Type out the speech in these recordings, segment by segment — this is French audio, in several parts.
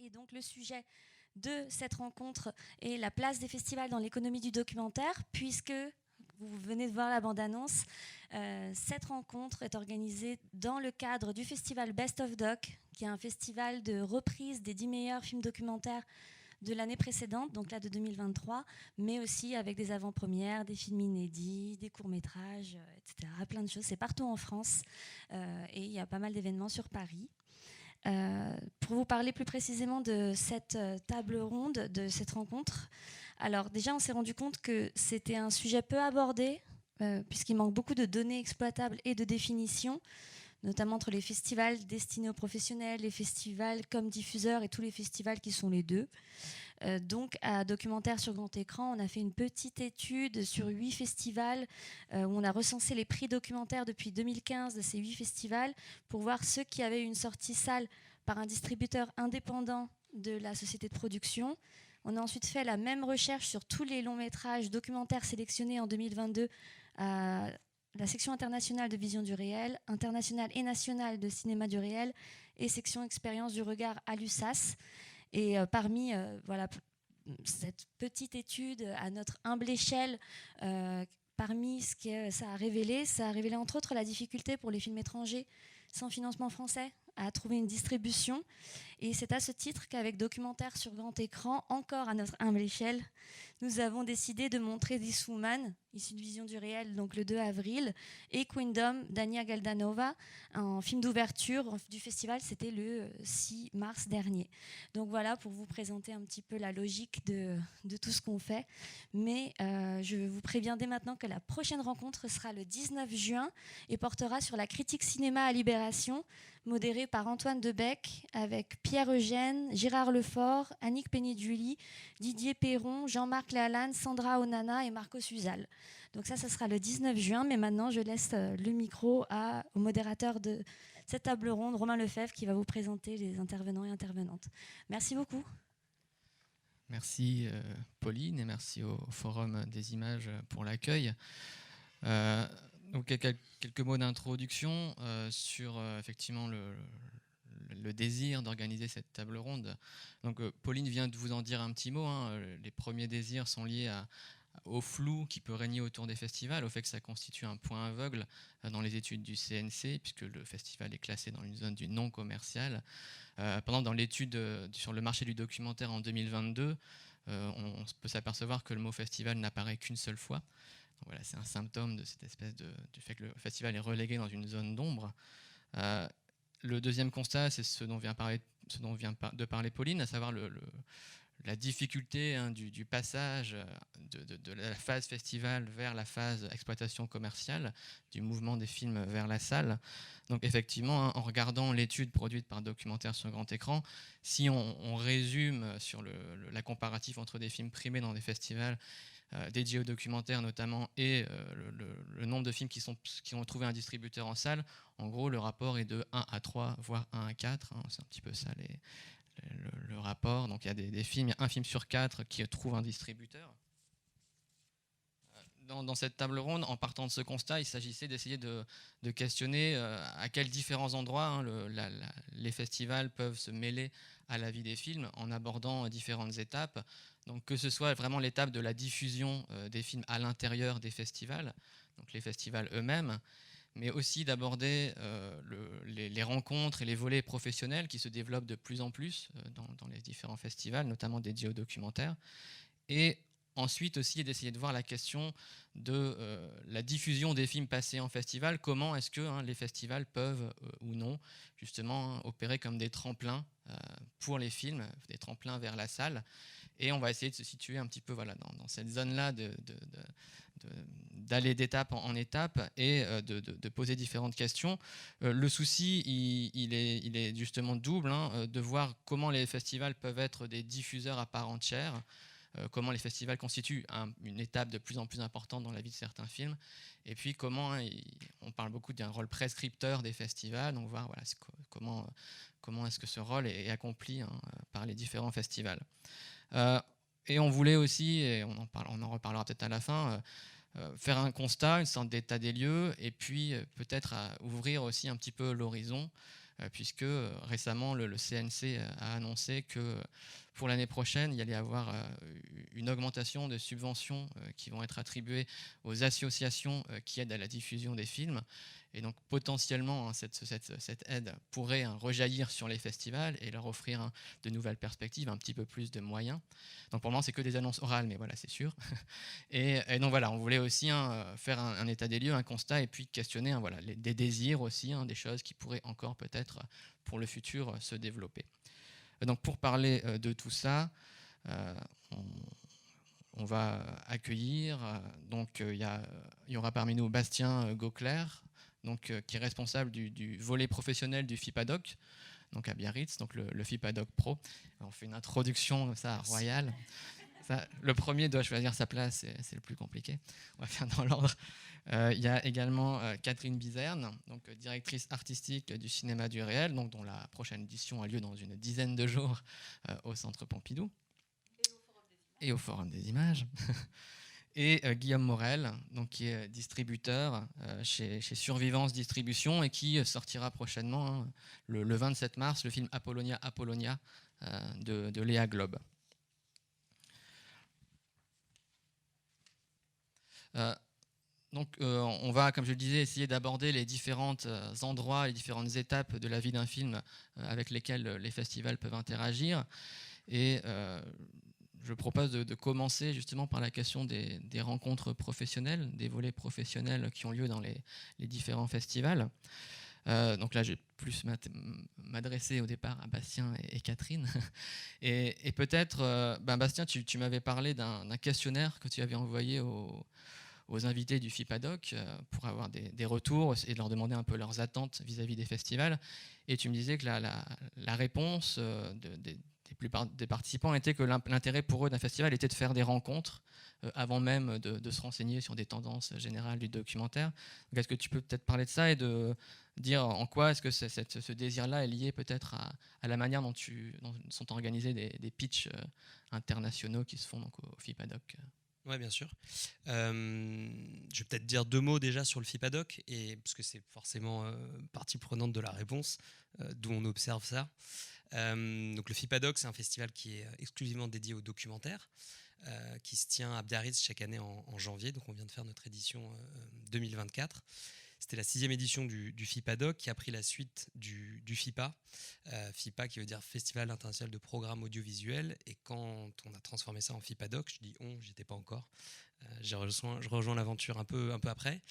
Et donc le sujet de cette rencontre est la place des festivals dans l'économie du documentaire, puisque vous venez de voir la bande-annonce. Cette rencontre est organisée dans le cadre du festival Best of Doc, qui est un festival de reprise des 10 meilleurs films documentaires de l'année précédente, donc là de 2023, mais aussi avec des avant-premières, des films inédits, des courts-métrages, etc. Plein de choses. C'est partout en France et il y a pas mal d'événements sur Paris. Pour vous parler plus précisément de cette table ronde, de cette rencontre, alors déjà on s'est rendu compte que c'était un sujet peu abordé, puisqu'il manque beaucoup de données exploitables et de définitions, notamment entre les festivals destinés aux professionnels, les festivals comme diffuseurs et tous les festivals qui sont les deux. Donc à Documentaire sur grand écran, on a fait une petite étude sur 8 festivals où on a recensé les prix documentaires depuis 2015 de ces 8 festivals pour voir ceux qui avaient une sortie salle par un distributeur indépendant de la société de production. On a ensuite fait la même recherche sur tous les longs métrages documentaires sélectionnés en 2022 à la section internationale de vision du réel, internationale et nationale de cinéma du réel et section expérience du regard à l'USAS. Et parmi voilà, cette petite étude à notre humble échelle, parmi ce que ça a révélé entre autres la difficulté pour les films étrangers sans financement français à trouver une distribution. Et c'est à ce titre qu'avec Documentaire sur grand écran, encore à notre humble échelle, nous avons décidé de montrer This Woman, issu de Vision du réel, donc le 2 avril, et Queendom d'Ania Galdanova, un film d'ouverture du festival, c'était le 6 mars dernier. Donc voilà, pour vous présenter un petit peu la logique de tout ce qu'on fait. Mais je vous préviens dès maintenant que la prochaine rencontre sera le 19 juin et portera sur la critique cinéma à Libération, modérée par Antoine Debec, avec Pierre Eugène, Gérard Lefort, Annick Pénier-Julie, Didier Perron, Jean-Marc Léalan, Sandra Onana et Marco Suzal. Donc ça sera le 19 juin, mais maintenant je laisse le micro au modérateur de cette table ronde, Romain Lefebvre, qui va vous présenter les intervenants et intervenantes. Merci beaucoup. Merci Pauline et merci au Forum des images pour l'accueil. Donc quelques mots d'introduction sur effectivement le désir d'organiser cette table ronde. Donc Pauline vient de vous en dire un petit mot. Les premiers désirs sont liés au flou qui peut régner autour des festivals, au fait que ça constitue un point aveugle dans les études du CNC, puisque le festival est classé dans une zone du non commercial. Pendant dans l'étude sur le marché du documentaire en 2022, on peut s'apercevoir que le mot festival n'apparaît qu'une seule fois. Donc voilà, c'est un symptôme de cette espèce du fait que le festival est relégué dans une zone d'ombre. Le deuxième constat, c'est ce dont vient de parler Pauline, à savoir la difficulté du passage de la phase festival vers la phase exploitation commerciale, du mouvement des films vers la salle. Donc effectivement, en regardant l'étude produite par Documentaire sur grand écran, si on résume sur la comparatif entre des films primés dans des festivals dédiés au documentaire notamment et le nombre de films qui ont trouvé un distributeur en salle, en gros le rapport est de 1 à 3, voire 1 à 4, c'est un petit peu ça le rapport. Donc il y a des films, il y a un film sur 4 qui trouve un distributeur. Dans cette table ronde, en partant de ce constat, il s'agissait d'essayer de questionner à quels différents endroits les festivals peuvent se mêler à la vie des films en abordant différentes étapes. Donc que ce soit vraiment l'étape de la diffusion des films à l'intérieur des festivals, donc les festivals eux-mêmes, mais aussi d'aborder les rencontres et les volets professionnels qui se développent de plus en plus dans les différents festivals, notamment dédiés aux documentaires. Et ensuite aussi d'essayer de voir la question de la diffusion des films passés en festival. Comment est-ce que les festivals peuvent ou non justement opérer comme des tremplins pour les films, des tremplins vers la salle. Et on va essayer de se situer un petit peu voilà, dans cette zone-là, d'aller d'étape en étape et de poser différentes questions. Le souci, il est justement double, de voir comment les festivals peuvent être des diffuseurs à part entière, comment les festivals constituent une étape de plus en plus importante dans la vie de certains films, et puis comment, on parle beaucoup d'un rôle prescripteur des festivals, donc voir voilà, comment est-ce que ce rôle est accompli par les différents festivals. Et on voulait aussi, et on en reparlera peut-être à la fin, faire un constat, une sorte d'état des lieux, et puis peut-être ouvrir aussi un petit peu l'horizon, puisque récemment le CNC a annoncé que pour l'année prochaine, il y allait y avoir une augmentation de subventions qui vont être attribuées aux associations qui aident à la diffusion des films. Et donc potentiellement, cette aide pourrait rejaillir sur les festivals et leur offrir de nouvelles perspectives, un petit peu plus de moyens. Donc pour le moment, c'est que des annonces orales, mais voilà, c'est sûr. Et donc voilà, on voulait aussi faire un état des lieux, un constat, et puis questionner voilà, des désirs aussi, des choses qui pourraient encore peut-être pour le futur se développer. Donc pour parler de tout ça, on va accueillir, donc il y aura parmi nous Bastien Gauclair, donc, qui est responsable du volet professionnel du FIPADOC, donc à Biarritz, donc le FIPADOC Pro. On fait une introduction ça, royale. Ça, le premier doit choisir sa place, c'est le plus compliqué. On va faire dans l'ordre. Il y a également Catherine Bizerne, donc, directrice artistique du cinéma du réel, donc, dont la prochaine édition a lieu dans une dizaine de jours au Centre Pompidou. Et au Forum des images. Et Guillaume Morel, donc, qui est distributeur chez Survivance Distribution et qui sortira prochainement, le 27 mars, le film Apollonia de Léa Globe. Donc, on va, comme je le disais, essayer d'aborder les différents endroits, les différentes étapes de la vie d'un film avec lesquels les festivals peuvent interagir. Et je propose de commencer justement par la question des rencontres professionnelles, des volets professionnels qui ont lieu dans les différents festivals. Donc là, je vais plus m'adresser au départ à Bastien et Catherine. Et peut-être, Bastien, tu m'avais parlé d'un questionnaire que tu avais envoyé aux invités du FIPADOC pour avoir des retours et de leur demander un peu leurs attentes vis-à-vis des festivals. Et tu me disais que la réponse des participants était que l'intérêt pour eux d'un festival était de faire des rencontres avant même de se renseigner sur des tendances générales du documentaire. Donc, est-ce que tu peux peut-être parler de ça et de dire en quoi est-ce que ce désir-là est lié peut-être à la manière dont sont organisés des pitchs internationaux qui se font donc, au FIPADOC? Oui, bien sûr. Je vais peut-être dire 2 mots déjà sur le FIPADOC, parce que c'est forcément partie prenante de la réponse, d'où on observe ça. Donc le FIPADOC, c'est un festival qui est exclusivement dédié au documentaire, qui se tient à Biarritz chaque année en janvier. Donc on vient de faire notre édition 2024. C'était la 6e édition du FIPADOC qui a pris la suite du FIPA. FIPA qui veut dire Festival international de programmes audiovisuels. Et quand on a transformé ça en FIPADOC, je dis on, j'y étais pas encore. Je rejoins l'aventure un peu après.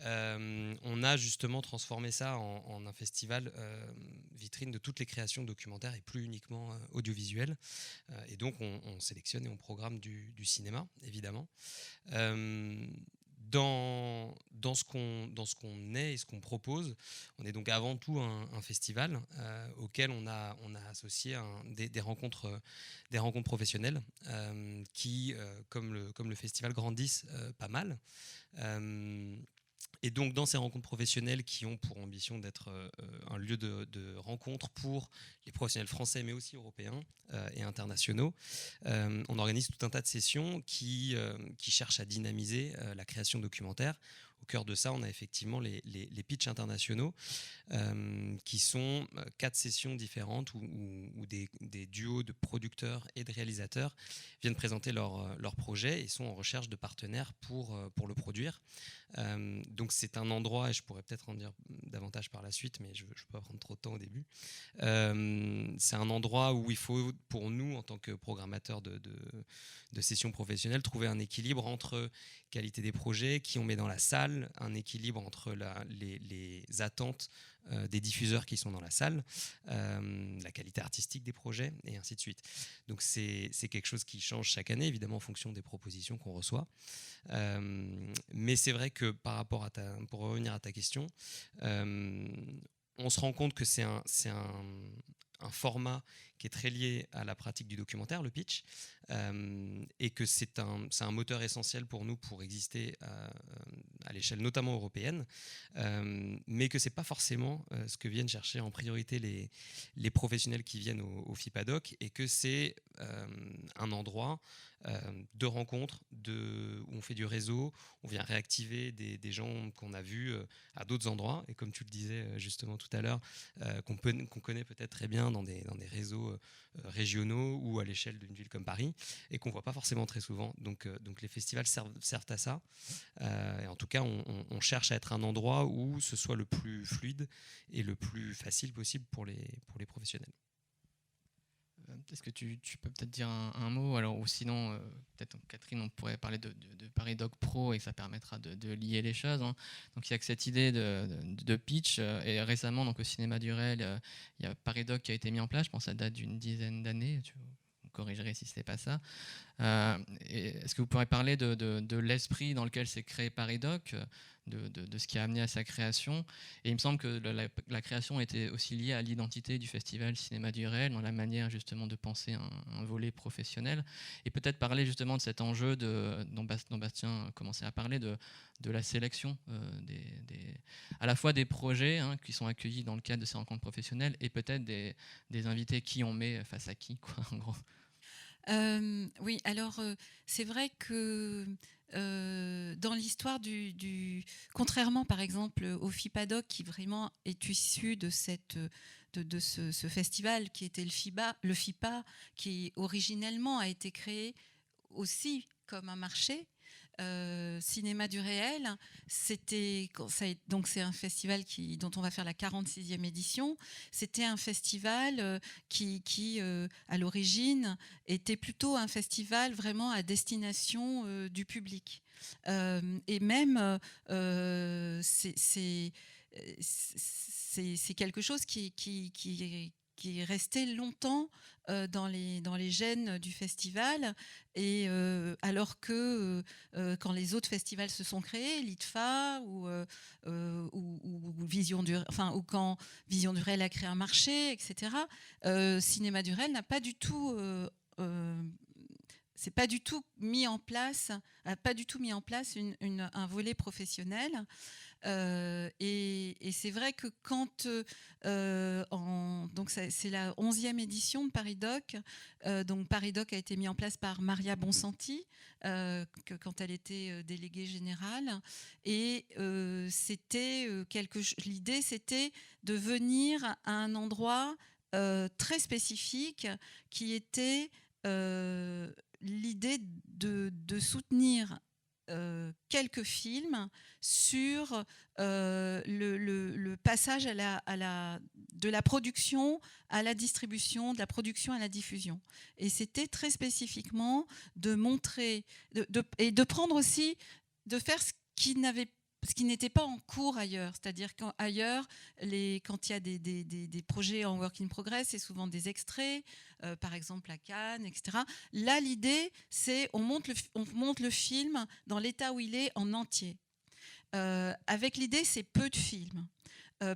On a justement transformé ça en un festival vitrine de toutes les créations documentaires et plus uniquement audiovisuelles. Et donc on sélectionne et on programme du cinéma, évidemment. Dans ce qu'on est et ce qu'on propose, on est donc avant tout un festival auquel on a associé des rencontres professionnelles qui, comme le festival, grandissent pas mal. Et donc dans ces rencontres professionnelles qui ont pour ambition d'être un lieu de rencontre pour les professionnels français mais aussi européens et internationaux, on organise tout un tas de sessions qui cherchent à dynamiser la création documentaire. Au cœur de ça, on a effectivement les pitchs internationaux qui sont 4 sessions différentes où des duos de producteurs et de réalisateurs viennent présenter leur projet et sont en recherche de partenaires pour le produire. Donc c'est un endroit, et je pourrais peut-être en dire davantage par la suite, mais je ne veux pas prendre trop de temps au début. C'est un endroit où il faut, pour nous, en tant que programmateurs de sessions professionnelles, trouver un équilibre entre qualité des projets, qui on met dans la salle, un équilibre entre les attentes des diffuseurs qui sont dans la salle, la qualité artistique des projets, et ainsi de suite. Donc c'est quelque chose qui change chaque année, évidemment en fonction des propositions qu'on reçoit. Mais c'est vrai que par rapport pour revenir à ta question, on se rend compte que c'est un format qui est très lié à la pratique du documentaire, le pitch, et que c'est un moteur essentiel pour nous pour exister à l'échelle notamment européenne, mais que c'est pas forcément ce que viennent chercher en priorité les professionnels qui viennent au FIPADOC, et que c'est un endroit de rencontre, où on fait du réseau, on vient réactiver des gens qu'on a vus à d'autres endroits, et comme tu le disais justement tout à l'heure, qu'on connaît peut-être très bien dans des réseaux régionaux ou à l'échelle d'une ville comme Paris, et qu'on ne voit pas forcément très souvent. Donc les festivals servent à ça. Et en tout cas, on cherche à être un endroit où ce soit le plus fluide et le plus facile possible pour les professionnels. Est-ce que tu peux peut-être dire un mot, alors, ou sinon, peut-être Catherine, on pourrait parler de ParisDoc Pro, et ça permettra de lier les choses, hein. Donc il y a que cette idée de pitch, et récemment, donc, au Cinéma du Réel, il y a ParisDoc qui a été mis en place, je pense que ça date d'une dizaine d'années, tu me corrigerai si ce n'est pas ça. Est-ce que vous pourrez parler de l'esprit dans lequel s'est créé ParisDoc, de ce qui a amené à sa création? Et il me semble que la création était aussi liée à l'identité du festival Cinéma du Réel, dans la manière justement de penser un volet professionnel. Et peut-être parler justement de cet enjeu dont Bastien commençait à parler, de la sélection à la fois des projets, hein, qui sont accueillis dans le cadre de ces rencontres professionnelles, et peut-être des invités qui on met face à qui, quoi, en gros. Oui, alors c'est vrai que dans l'histoire contrairement par exemple au FIPADOC, qui vraiment est issu de ce festival qui était le FIPA, qui originellement a été créé aussi comme un marché. Cinéma du Réel, donc c'est un festival dont on va faire la 46e édition. C'était un festival qui à l'origine, était plutôt un festival vraiment à destination du public. Et même, c'est quelque chose qui est resté longtemps dans les gènes du festival, et alors que quand les autres festivals se sont créés, l'ITFA ou ou quand Vision du Réel a créé un marché, etc., Cinéma du Réel n'a pas du tout c'est pas du tout mis en place, un volet professionnel. Et c'est vrai que quand donc c'est la 11e édition de ParisDoc. Donc ParisDoc a été mis en place par Maria Bonsanti quand elle était déléguée générale, et l'idée c'était de venir à un endroit très spécifique, qui était l'idée de soutenir quelques films sur le passage de la production à la distribution, de la production à la diffusion. Et c'était très spécifiquement de montrer et de prendre aussi, de faire ce qui n'était pas en cours ailleurs. C'est-à-dire qu'ailleurs, quand il y a des projets en work in progress, c'est souvent des extraits, par exemple à Cannes, etc. Là, l'idée, c'est on monte le film dans l'état où il est en entier. Avec l'idée, c'est peu de films.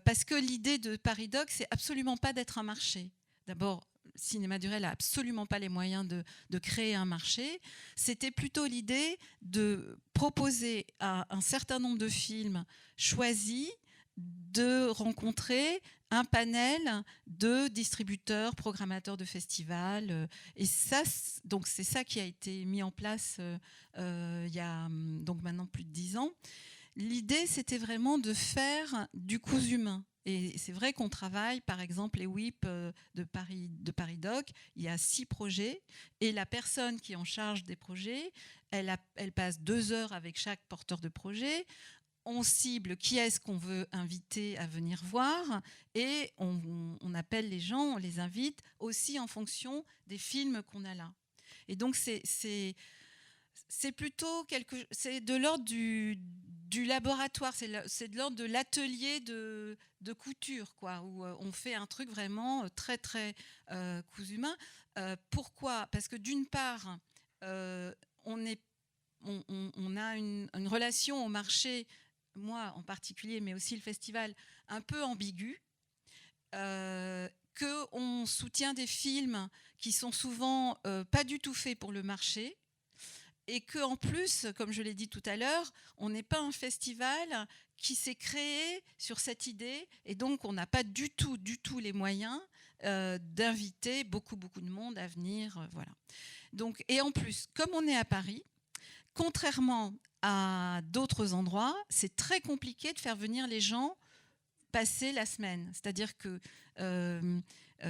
Parce que l'idée de ParisDoc, c'est absolument pas d'être un marché. D'abord, Cinéma du Réel n'a absolument pas les moyens de créer un marché. C'était plutôt l'idée de proposer à un certain nombre de films choisis de rencontrer un panel de distributeurs, programmateurs de festivals. Et ça, donc c'est ça qui a été mis en place il y a donc maintenant plus de 10 ans. L'idée, c'était vraiment de faire du cousu humain. Et c'est vrai qu'on travaille, par exemple, les WIP de ParisDoc, il y a 6 projets, et la personne qui est en charge des projets, elle passe 2 heures avec chaque porteur de projet. On cible qui est-ce qu'on veut inviter à venir voir, et on appelle les gens, on les invite aussi en fonction des films qu'on a là. Et donc c'est plutôt c'est de l'ordre du laboratoire, c'est de l'ordre de l'atelier de couture, quoi, où on fait un truc vraiment très très cousu humain. Pourquoi ? Parce que d'une part, on a une relation au marché, moi en particulier, mais aussi le festival, un peu ambiguë, que qu'on soutient des films qui sont souvent pas du tout faits pour le marché, et qu'en plus, comme je l'ai dit tout à l'heure, on n'est pas un festival qui s'est créé sur cette idée, et donc on n'a pas du tout les moyens d'inviter beaucoup de monde à venir. Voilà. Donc, et en plus, comme on est à Paris, contrairement à d'autres endroits, c'est très compliqué de faire venir les gens passer la semaine. C'est-à-dire que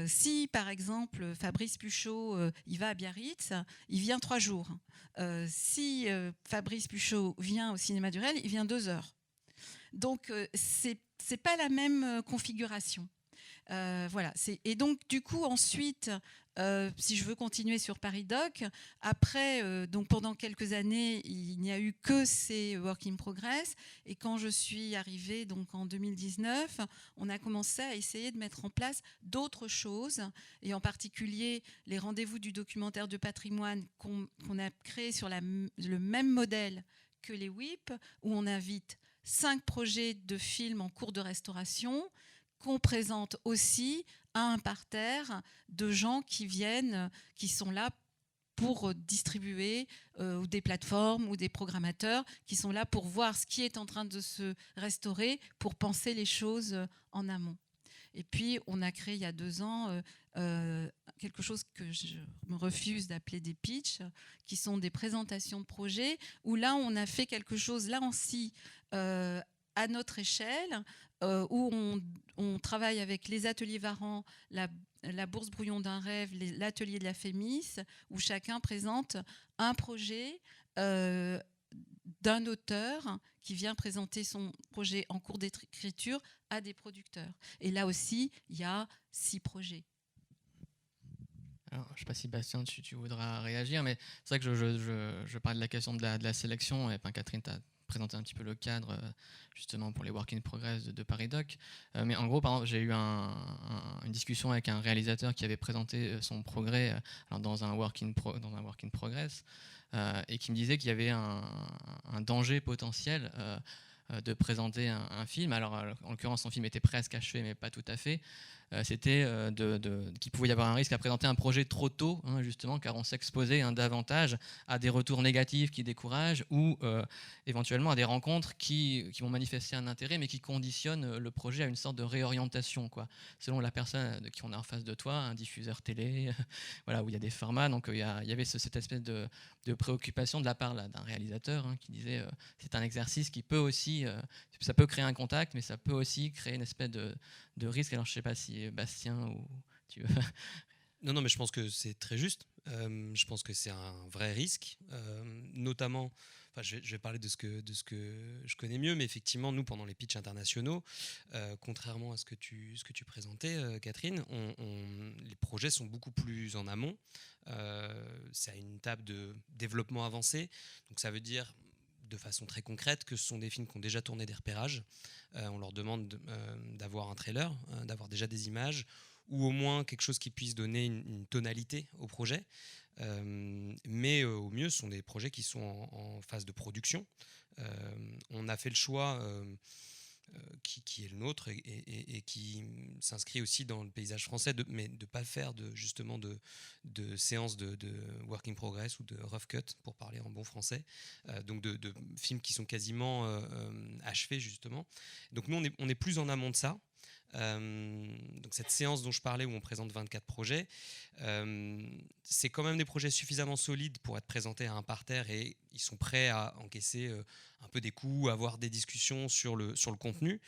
si, par exemple, Fabrice Puchot il va à Biarritz, il vient 3 jours. Si Fabrice Puchot vient au Cinéma du Réel, il vient 2 heures. Donc, c'est pas la même configuration. Voilà. Et donc, du coup, ensuite, si je veux continuer sur Paris Doc, après, donc pendant quelques années, il n'y a eu que ces work in progress. Et quand je suis arrivée, donc en 2019, on a commencé à essayer de mettre en place d'autres choses, et en particulier les rendez-vous du documentaire de patrimoine qu'on a créé sur le même modèle que les WIP, où on invite 5 projets de films en cours de restauration, qu'on présente aussi à un parterre de gens qui viennent, qui sont là pour distribuer, ou des plateformes ou des programmateurs qui sont là pour voir ce qui est en train de se restaurer, pour penser les choses en amont. Et puis, on a créé il y a 2 ans quelque chose que je me refuse d'appeler des pitchs, qui sont des présentations de projets, où là, on a fait quelque chose, là aussi, à notre échelle, où on travaille avec les ateliers Varan, la Bourse Brouillon d'un rêve, l'atelier de la Fémis, où chacun présente un projet d'un auteur qui vient présenter son projet en cours d'écriture à des producteurs. Et là aussi, il y a 6 projets. Alors, je ne sais pas si Bastien, tu voudras réagir, mais c'est vrai que je parle de la question de la sélection, et Catherine t'a présenté un petit peu le cadre justement pour les work in progress de Paris Doc. Mais en gros, par exemple, j'ai eu une discussion avec un réalisateur qui avait présenté son progrès dans un work in progress, et qui me disait qu'il y avait un danger potentiel de présenter un film. Alors, en l'occurrence, son film était presque achevé, mais pas tout à fait. C'était qu'il pouvait y avoir un risque à présenter un projet trop tôt, justement, car on s'exposait davantage à des retours négatifs qui découragent, ou éventuellement à des rencontres qui vont manifester un intérêt, mais qui conditionnent le projet à une sorte de réorientation, quoi, selon la personne qui on a en face de toi, un diffuseur télé, voilà, où il y a des formats. Donc il y avait cette espèce de préoccupation de la part d'un réalisateur qui disait c'est un exercice qui peut aussi, ça peut créer un contact, mais ça peut aussi créer une espèce de risque. Alors je ne sais pas si Bastien ou tu veux. Non, mais je pense que c'est très juste. Je pense que c'est un vrai risque, notamment. Enfin, je vais parler de ce que je connais mieux, mais effectivement, nous, pendant les pitchs internationaux, contrairement à ce que tu présentais, Catherine, les projets sont beaucoup plus en amont. C'est à une étape de développement avancé. Donc, ça veut dire, de façon très concrète, que ce sont des films qui ont déjà tourné des repérages. On leur demande d'avoir un trailer, d'avoir déjà des images, ou au moins quelque chose qui puisse donner une tonalité au projet. Mais au mieux, ce sont des projets qui sont en phase de production. On a fait le choix qui est le nôtre et qui s'inscrit aussi dans le paysage français, mais de ne pas faire justement de séances de work in progress ou de rough cut, pour parler en bon français, donc de films qui sont quasiment achevés, justement. Donc nous, on est plus en amont de ça. Donc cette séance dont je parlais, où on présente 24 projets, c'est quand même des projets suffisamment solides pour être présentés à un parterre, et ils sont prêts à encaisser un peu des coups, avoir des discussions sur le contenu.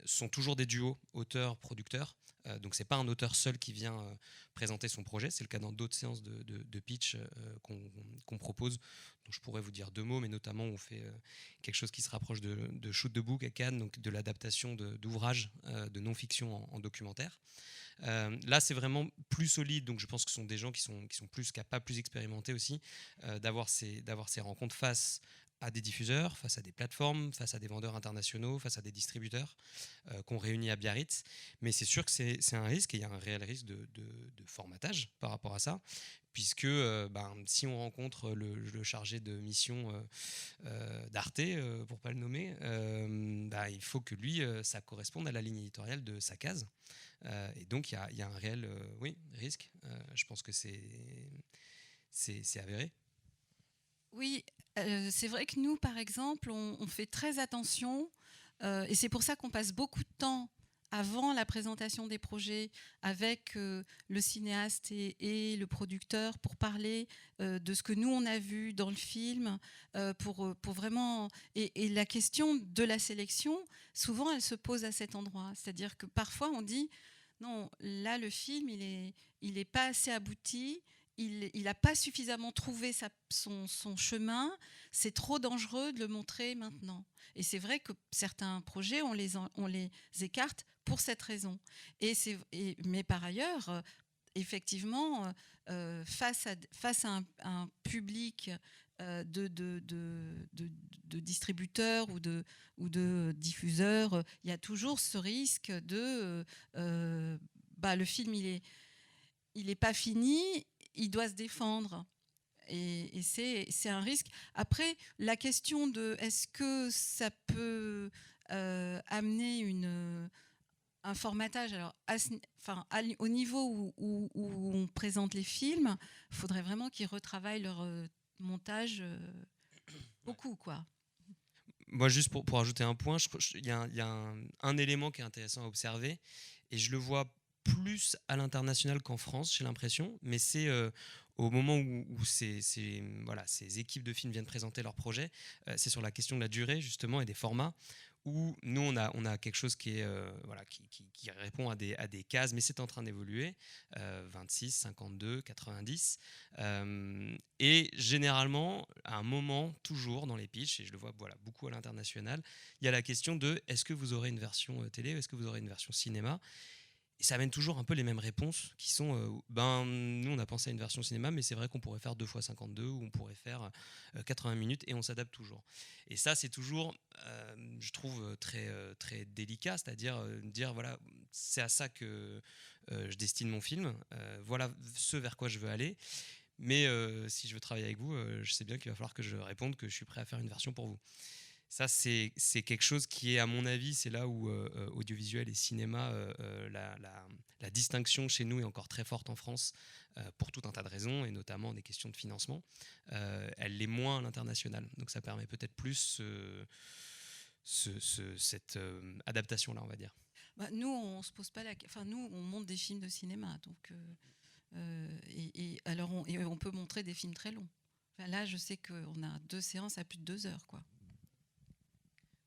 Sont toujours des duos auteur-producteur. Donc c'est pas un auteur seul qui vient présenter son projet. C'est le cas dans d'autres séances de pitch qu'on propose, dont je pourrais vous dire 2 mots, mais notamment on fait quelque chose qui se rapproche de Shoot the Book à Cannes, donc de l'adaptation d'ouvrages de non-fiction en documentaire. Là, c'est vraiment plus solide, donc je pense que ce sont des gens qui sont plus capables, plus expérimentés aussi, d'avoir ces rencontres face à des diffuseurs, face à des plateformes, face à des vendeurs internationaux, face à des distributeurs qu'on réunit à Biarritz. Mais c'est sûr que c'est un risque, et il y a un réel risque de formatage par rapport à ça, puisque si on rencontre le chargé de mission d'Arte, pour ne pas le nommer, il faut que lui, ça corresponde à la ligne éditoriale de sa case. Et donc il y a un réel risque. Je pense que c'est avéré. Oui, c'est vrai que nous, par exemple, on fait très attention, et c'est pour ça qu'on passe beaucoup de temps avant la présentation des projets avec le cinéaste et le producteur pour parler de ce que nous, on a vu dans le film, pour vraiment... Et la question de la sélection, souvent, elle se pose à cet endroit. C'est-à-dire que parfois, on dit, non, là, le film, il est pas assez abouti, il n'a pas suffisamment trouvé son chemin, c'est trop dangereux de le montrer maintenant. Et c'est vrai que certains projets, on les écarte pour cette raison. Mais par ailleurs, effectivement, face à un public de distributeurs ou de diffuseurs, il y a toujours ce risque de... le film, il est pas fini, il doit se défendre. Et c'est un risque. Après, la question de est-ce que ça peut amener un formatage, alors au niveau où on présente les films, il faudrait vraiment qu'ils retravaillent leur montage beaucoup, quoi. Moi, juste pour ajouter un point, il y a un élément qui est intéressant à observer, et je le vois plus à l'international qu'en France, j'ai l'impression, mais c'est au moment où ces équipes de films viennent présenter leurs projets, c'est sur la question de la durée, justement, et des formats, où nous, on a quelque chose qui est qui répond à des cases, mais c'est en train d'évoluer, 26, 52, 90. Et généralement, à un moment, toujours dans les pitchs, et je le vois beaucoup à l'international, il y a la question de est-ce que vous aurez une version télé, est-ce que vous aurez une version cinéma ? Et ça amène toujours un peu les mêmes réponses qui sont nous on a pensé à une version cinéma, mais c'est vrai qu'on pourrait faire 2x52 ou on pourrait faire 80 minutes, et on s'adapte toujours. Et ça, c'est toujours, je trouve, très délicat, c'est-à-dire dire voilà, c'est à ça que je destine mon film, voilà ce vers quoi je veux aller. Mais si je veux travailler avec vous, je sais bien qu'il va falloir que je réponde que je suis prêt à faire une version pour vous. Ça, c'est quelque chose qui est, à mon avis, c'est là où audiovisuel et cinéma, la distinction chez nous est encore très forte en France, pour tout un tas de raisons, et notamment des questions de financement. Elle l'est moins à l'international. Donc ça permet peut-être plus cette adaptation-là, on va dire. Nous, on se pose pas nous, on monte des films de cinéma, donc alors on peut montrer des films très longs. Là, je sais qu'on a 2 séances à plus de 2 heures, quoi.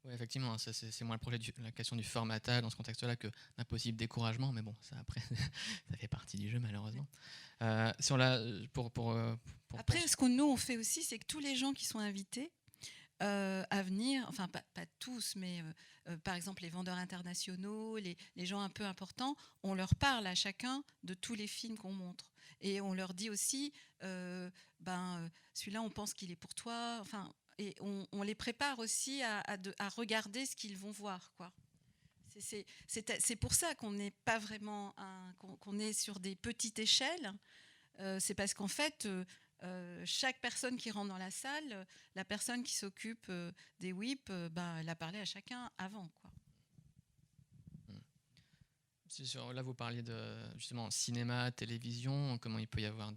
Oui, effectivement, c'est moins la question du formatage dans ce contexte-là que d'un possible découragement, mais bon, ça après, ça fait partie du jeu, malheureusement. Après, ce que nous on fait aussi, c'est que tous les gens qui sont invités à venir, enfin pas tous, mais par exemple les vendeurs internationaux, les gens un peu importants, on leur parle à chacun de tous les films qu'on montre. Et on leur dit aussi, celui-là on pense qu'il est pour toi, enfin... Et on les prépare aussi à regarder ce qu'ils vont voir, quoi. C'est pour ça qu'on n'est pas vraiment qu'on est sur des petites échelles. C'est parce qu'en fait, chaque personne qui rentre dans la salle, la personne qui s'occupe des WIP, elle a parlé à chacun avant, quoi. Là, vous parliez de justement cinéma, télévision, comment il peut y avoir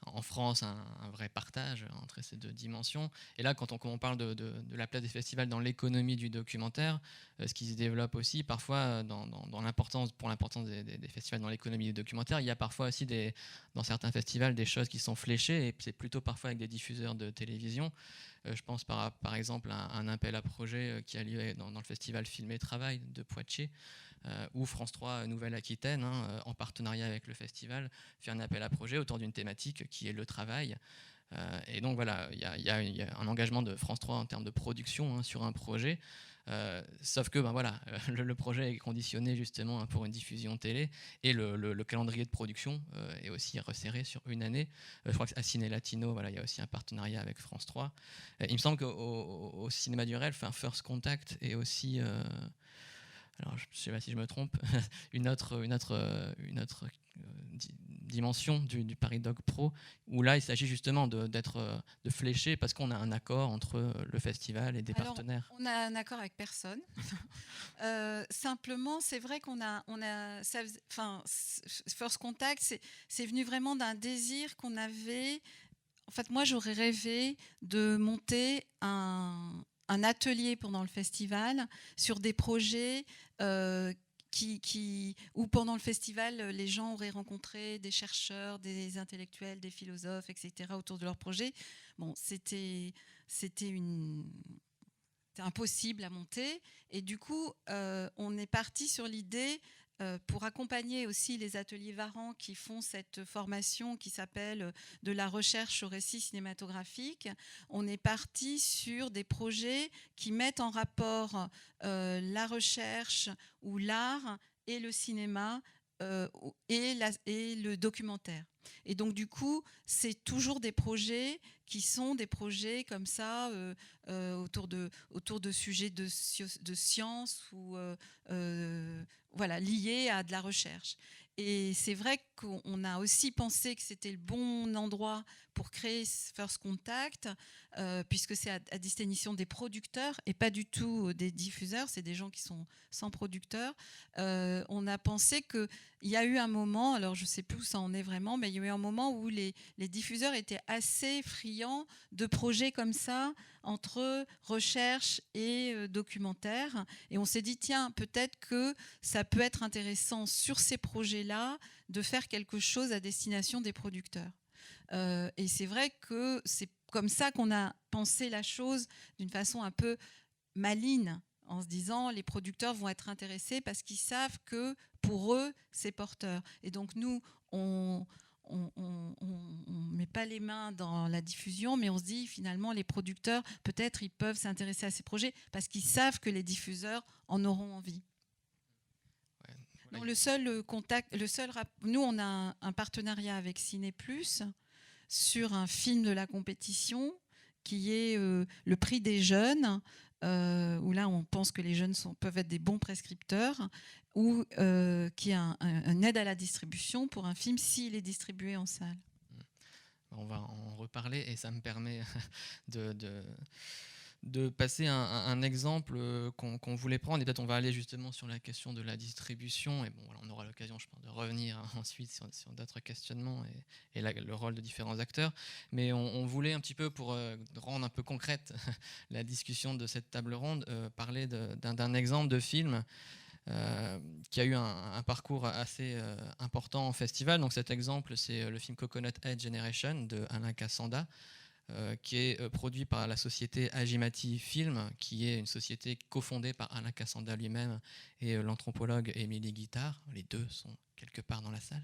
en France un vrai partage entre ces deux dimensions. Et là, quand on parle de la place des festivals dans l'économie du documentaire, ce qui se développe aussi parfois pour l'importance des festivals dans l'économie du documentaire, il y a parfois aussi dans certains festivals des choses qui sont fléchées, et c'est plutôt parfois avec des diffuseurs de télévision. Je pense par exemple à un appel à projet qui a lieu dans le festival Film et Travail de Poitiers, où France 3 Nouvelle-Aquitaine, en partenariat avec le festival, fait un appel à projet autour d'une thématique qui est le travail. Et donc voilà, il y a un engagement de France 3 en termes de production sur un projet. Sauf que le projet est conditionné justement pour une diffusion télé, et le calendrier de production est aussi resserré sur une année. Je crois qu'à Ciné Latino, il y a aussi un partenariat avec France 3. Il me semble qu'au Cinéma du Réel, First Contact est aussi... alors je ne sais pas si je me trompe, une autre dimension du Paris Doc Pro, où là, il s'agit justement de flécher parce qu'on a un accord entre le festival et des partenaires. On a un accord avec personne. Simplement, c'est vrai qu'on First Contact, c'est venu vraiment d'un désir qu'on avait. En fait, moi, j'aurais rêvé de monter un atelier pendant le festival sur des projets où pendant le festival, les gens auraient rencontré des chercheurs, des intellectuels, des philosophes, etc. autour de leur projet. Bon, c'était impossible à monter. Et du coup, on est parti sur l'idée, pour accompagner aussi les ateliers Varan qui font cette formation qui s'appelle de la recherche au récit cinématographique, on est parti sur des projets qui mettent en rapport la recherche ou l'art et le cinéma et le documentaire. Et donc du coup, c'est toujours des projets qui sont des projets comme ça autour de sujets de science ou voilà, liés à de la recherche. Et c'est vrai qu'on a aussi pensé que c'était le bon endroit pour créer First Contact, puisque c'est à destination des producteurs et pas du tout des diffuseurs, c'est des gens qui sont sans producteurs. On a pensé qu'il y a eu un moment, alors je ne sais plus où ça en est vraiment, mais il y a eu un moment où les diffuseurs étaient assez friands de projets comme ça, entre recherche et documentaire. Et on s'est dit, tiens, peut-être que ça peut être intéressant sur ces projets-là de faire quelque chose à destination des producteurs. Et c'est vrai que c'est comme ça qu'on a pensé la chose d'une façon un peu maligne, en se disant les producteurs vont être intéressés parce qu'ils savent que pour eux, c'est porteur. Et donc nous, on met pas les mains dans la diffusion, mais on se dit finalement les producteurs, peut-être ils peuvent s'intéresser à ces projets parce qu'ils savent que les diffuseurs en auront envie. Donc le seul contact, nous on a un partenariat avec Ciné Plus sur un film de la compétition qui est le prix des jeunes, où là on pense que les jeunes peuvent être des bons prescripteurs, ou qui est une aide à la distribution pour un film s'il est distribué en salle. On va en reparler et ça me permet de passer un exemple qu'on voulait prendre, et peut-être on va aller justement sur la question de la distribution, et bon, voilà, on aura l'occasion, je pense, de revenir ensuite sur d'autres questionnements et le rôle de différents acteurs, mais on voulait un petit peu, pour rendre un peu concrète la discussion de cette table ronde, parler d'un exemple de film qui a eu un parcours assez important en festival. Donc cet exemple, c'est le film Coconut Head Generation de Alain Cassanda, qui est produit par la société Agimati Film, qui est une société cofondée par Alain Cassanda lui-même et l'anthropologue Émilie Guittard. Les deux sont quelque part dans la salle.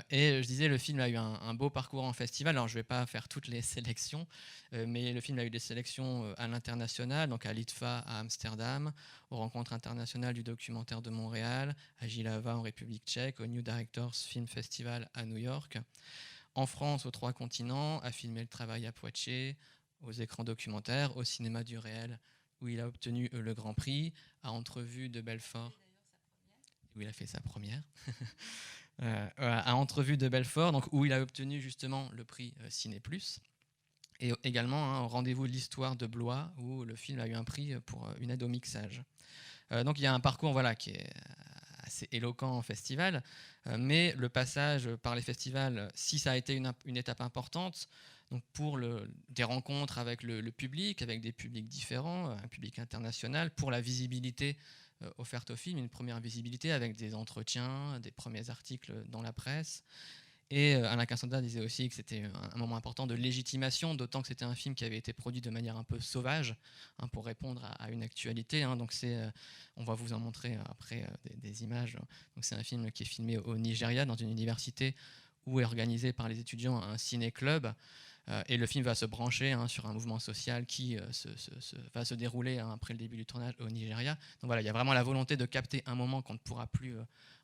Et je disais, le film a eu un beau parcours en festival. Alors je ne vais pas faire toutes les sélections, mais le film a eu des sélections à l'international, donc à l'ITFA à Amsterdam, aux Rencontres internationales du documentaire de Montréal, à Jihlava en République tchèque, au New Directors Film Festival à New York. En France, aux 3 continents, a filmé le travail à Poitiers, aux écrans documentaires, au cinéma du réel, où il a obtenu le Grand Prix, à Entrevue de Belfort, où il a fait sa première, à Entrevue de Belfort, donc, où il a obtenu justement le prix Ciné Plus, et également au Rendez-vous de l'Histoire de Blois, où le film a eu un prix pour une aide au mixage. Donc il y a un parcours voilà, qui est assez éloquent en festival, mais le passage par les festivals, si ça a été une étape importante, donc pour des rencontres avec le public, avec des publics différents, un public international, pour la visibilité offerte au film, une première visibilité avec des entretiens, des premiers articles dans la presse. Et Alain Cassanda disait aussi que c'était un moment important de légitimation, d'autant que c'était un film qui avait été produit de manière un peu sauvage, pour répondre à une actualité. Donc on va vous en montrer après des images. Donc c'est un film qui est filmé au Nigeria, dans une université où est organisé par les étudiants un ciné-club. Et le film va se brancher sur un mouvement social qui va se dérouler après le début du tournage au Nigeria. Donc voilà, il y a vraiment la volonté de capter un moment qu'on ne pourra plus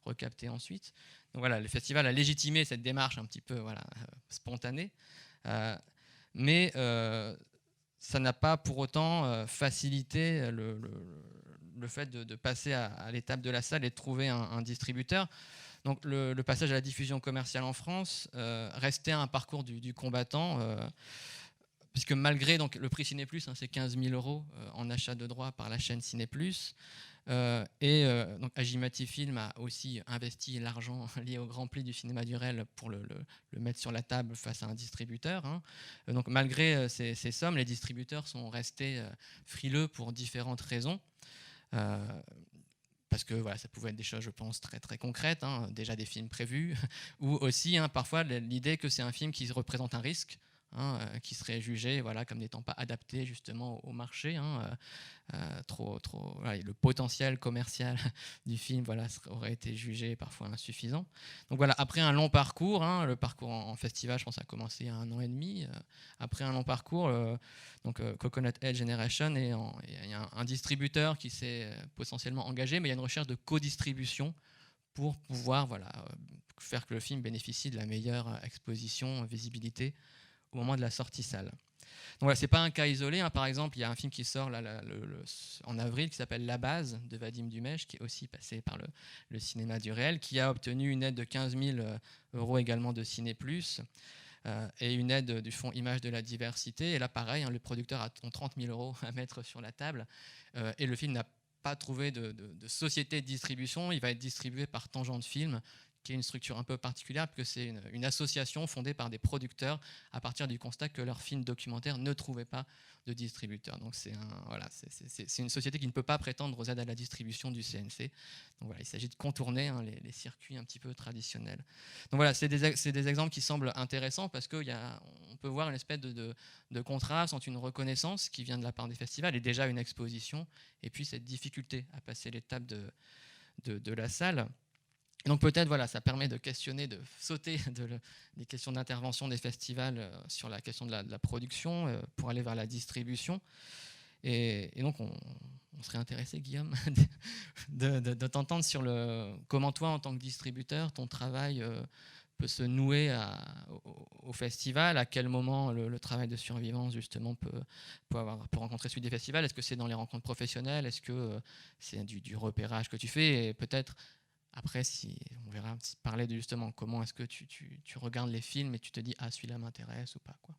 recapter ensuite. Donc voilà, le festival a légitimé cette démarche un petit peu spontanée, mais ça n'a pas pour autant facilité le fait de passer à l'étape de la salle et de trouver un distributeur. Donc le passage à la diffusion commerciale en France restait un parcours du combattant, puisque malgré donc, le prix Ciné+, c'est 15 000 € en achat de droits par la chaîne Ciné+, donc Agimati Film a aussi investi l'argent lié au Grand Prix du cinéma du réel pour le mettre sur la table face à un distributeur. Donc malgré ces sommes, les distributeurs sont restés frileux pour différentes raisons. Parce que voilà, ça pouvait être des choses, je pense, très, très concrètes, déjà des films prévus, ou aussi parfois l'idée que c'est un film qui représente un risque, qui serait jugé comme n'étant pas adapté justement au marché. Voilà, le potentiel commercial du film aurait été jugé parfois insuffisant. Donc voilà, après un long parcours, le parcours en festival, je pense, a commencé il y a 1 an et demi. Après un long parcours, Coconut Head Generation, il y a un distributeur qui s'est potentiellement engagé, mais il y a une recherche de co-distribution pour pouvoir faire que le film bénéficie de la meilleure exposition, visibilité au moment de la sortie salle. Donc voilà, c'est pas un cas isolé. Par exemple, il y a un film qui sort en avril qui s'appelle La Base de Vadim Dumèche, qui est aussi passé par le cinéma du réel, qui a obtenu une aide de 15 000 € également de Ciné+, et une aide du Fonds Images de la Diversité. Et là, pareil, le producteur a 30 000 € à mettre sur la table, et le film n'a pas trouvé de société de distribution. Il va être distribué par Tangente Film, qui est une structure un peu particulière, parce que c'est une association fondée par des producteurs à partir du constat que leurs films documentaires ne trouvaient pas de distributeur. Donc c'est une société qui ne peut pas prétendre aux aides à la distribution du CNC. Donc voilà, il s'agit de contourner les circuits un petit peu traditionnels. Donc voilà, c'est des exemples qui semblent intéressants, parce qu'on peut voir une espèce de contraste entre une reconnaissance qui vient de la part des festivals et déjà une exposition, et puis cette difficulté à passer l'étape de la salle. Donc peut-être ça permet de questionner, de sauter des questions d'intervention des festivals sur la question de la production pour aller vers la distribution. Et donc on serait intéressé, Guillaume, de t'entendre sur comment toi, en tant que distributeur, ton travail peut se nouer au festival. À quel moment le travail de survivance justement peut rencontrer celui des festivals? Est-ce que c'est dans les rencontres professionnelles? Est-ce que c'est du repérage que tu fais? Et peut-être après, on verra, parler de justement comment est-ce que tu regardes les films et tu te dis celui-là m'intéresse ou pas, quoi.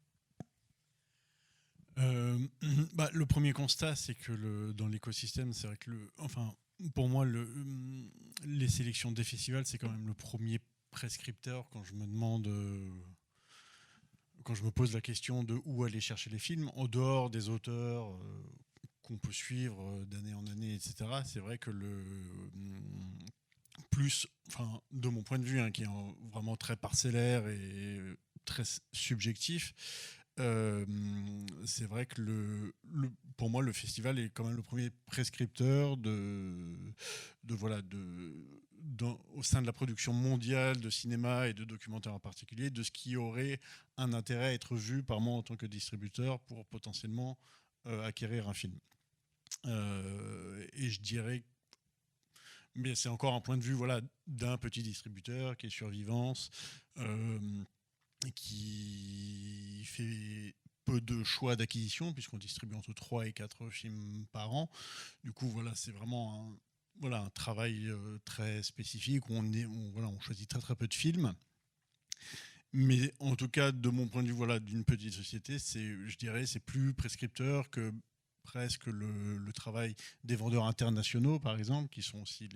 Le premier constat, c'est que dans l'écosystème, c'est vrai que pour moi, les sélections des festivals, c'est quand même le premier prescripteur quand je me pose la question de où aller chercher les films, en dehors des auteurs qu'on peut suivre d'année en année, etc. C'est vrai que de mon point de vue, qui est vraiment très parcellaire et très subjectif, c'est vrai que pour moi, le festival est quand même le premier prescripteur au sein de la production mondiale de cinéma et de documentaire en particulier, de ce qui aurait un intérêt à être vu par moi en tant que distributeur pour potentiellement acquérir un film. Et je dirais, mais c'est encore un point de vue d'un petit distributeur qui est Survivance, qui fait peu de choix d'acquisition puisqu'on distribue entre 3 et 4 films par an. Du coup, c'est vraiment un travail très spécifique où on choisit très très peu de films. Mais en tout cas, de mon point de vue, d'une petite société, je dirais, c'est plus prescripteur que presque le travail des vendeurs internationaux, par exemple, qui sont aussi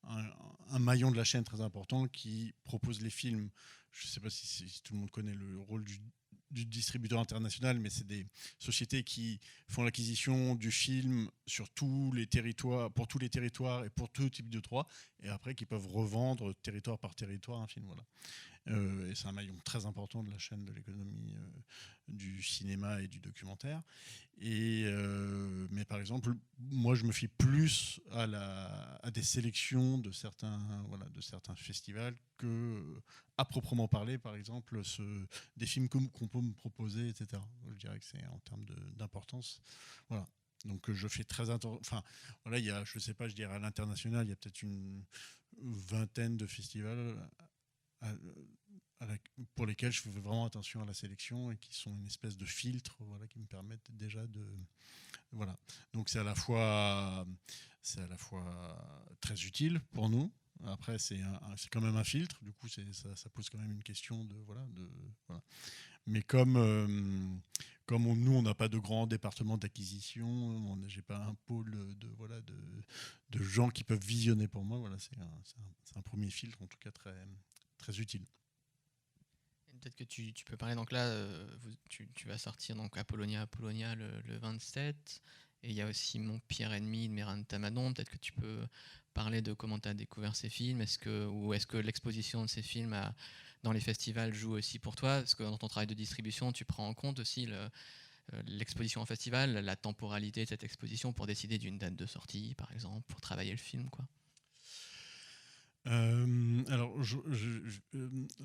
un maillon de la chaîne très important, qui propose les films. Je ne sais pas si tout le monde connaît le rôle du distributeur international, mais c'est des sociétés qui font l'acquisition du film sur tous les territoires, pour tous les territoires et pour tout type de droits, et après qui peuvent revendre territoire par territoire un film. Et c'est un maillon très important de la chaîne de l'économie du cinéma et du documentaire. Mais par exemple, moi je me fie plus à des sélections de certains festivals que à proprement parler, par exemple, des films qu'on peut me proposer, etc. Je dirais que c'est en termes d'importance. Voilà. Donc je fais très attention. Enfin, il y a, je sais pas, je dirais à l'international, il y a peut-être une vingtaine de festivals pour lesquels je fais vraiment attention à la sélection et qui sont une espèce de filtre, qui me permettent déjà de... Voilà. Donc c'est à la fois très utile pour nous, Après, c'est quand même un filtre. Du coup, ça pose quand même une question de voilà. Mais nous, on n'a pas de grand département d'acquisition, j'ai pas un pôle de gens qui peuvent visionner pour moi. Voilà, c'est un premier filtre, en tout cas très, très utile. Peut-être que tu peux parler, donc là, tu vas sortir donc Apollonia le 27, et il y a aussi Mon pire ennemi de Mehran Tamadon. Peut-être que tu peux parler de comment tu as découvert ces films, est-ce que l'exposition de ces films dans les festivals joue aussi pour toi, parce que dans ton travail de distribution, tu prends en compte aussi l'exposition en festival, la temporalité de cette exposition pour décider d'une date de sortie, par exemple, pour travailler le film, quoi. Alors,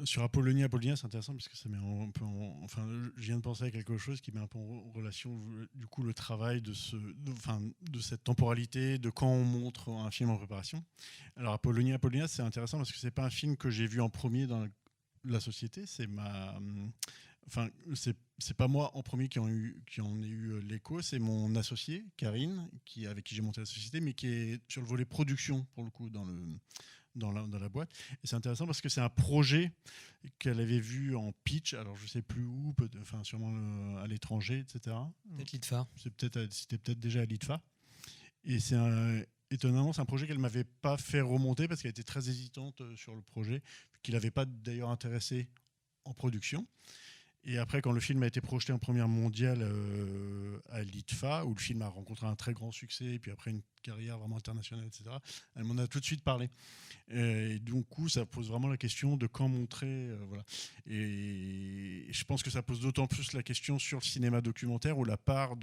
sur Apollonia, c'est intéressant parce que ça met un peu enfin, je viens de penser à quelque chose qui met un peu en relation, du coup, le travail de cette temporalité, de quand on montre un film en préparation. Alors, Apollonia, c'est intéressant parce que c'est pas un film que j'ai vu en premier dans la société, c'est pas moi en premier qui en ai eu l'écho, c'est mon associé, Karine, avec qui j'ai monté la société, mais qui est sur le volet production, pour le coup, dans la boîte. Et c'est intéressant parce que c'est un projet qu'elle avait vu en pitch, alors je sais plus où, sûrement à l'étranger, etc. Peut-être l'IDFA. C'était peut-être déjà à l'IDFA. Et étonnamment, c'est un projet qu'elle ne m'avait pas fait remonter parce qu'elle était très hésitante sur le projet, qu'il n'avait pas d'ailleurs intéressé en production. Et après, quand le film a été projeté en première mondiale à l'IDFA, où le film a rencontré un très grand succès, et puis après une carrière vraiment internationale, etc., elle m'en a tout de suite parlé. Et du coup, ça pose vraiment la question de quand montrer. Voilà. Et je pense que ça pose d'autant plus la question sur le cinéma documentaire, où la part